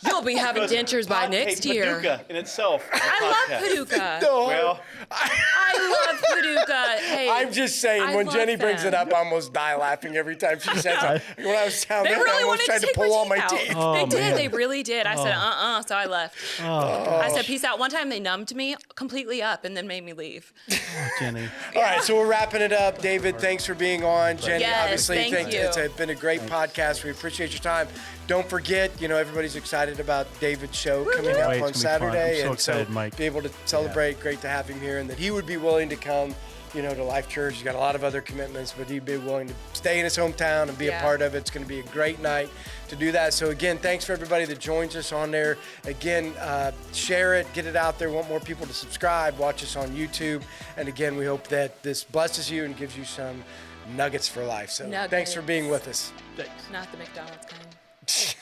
You'll be having dentures by next year. Paducah in itself. is a I love podcast. Paducah. No, Well, I love Paducah. Hey, I'm just saying, I when love Jenny brings it them. up, I almost die laughing every time she says it. When I was down They there, I really almost wanted tried to to take pull all my my teeth teeth. out. They did. man. They really did. I said, so I left. I said, peace out. One time they numbed me completely up and then made me leave. Jenny. All right, so we're wrapping it up. David, thanks for being on. Jenny, Yes, obviously, thank you. it's been a great podcast. We appreciate your time. Don't forget, everybody's excited about David's show coming up Wait, it's on gonna be fun. Saturday. I'm so and excited, so Mike. be able to celebrate. Great to have him here, and that he would be willing to come, to Life Church. He's got a lot of other commitments, but he'd be willing to stay in his hometown and be a Yeah. part of it. It's going to be a great night to do that. So again, thanks for everybody that joins us on there. Again, share it, get it out there. Want more people to subscribe, watch us on YouTube. And again, we hope that this blesses you and gives you some nuggets for life. So thanks for being with us. Not the McDonald's kind.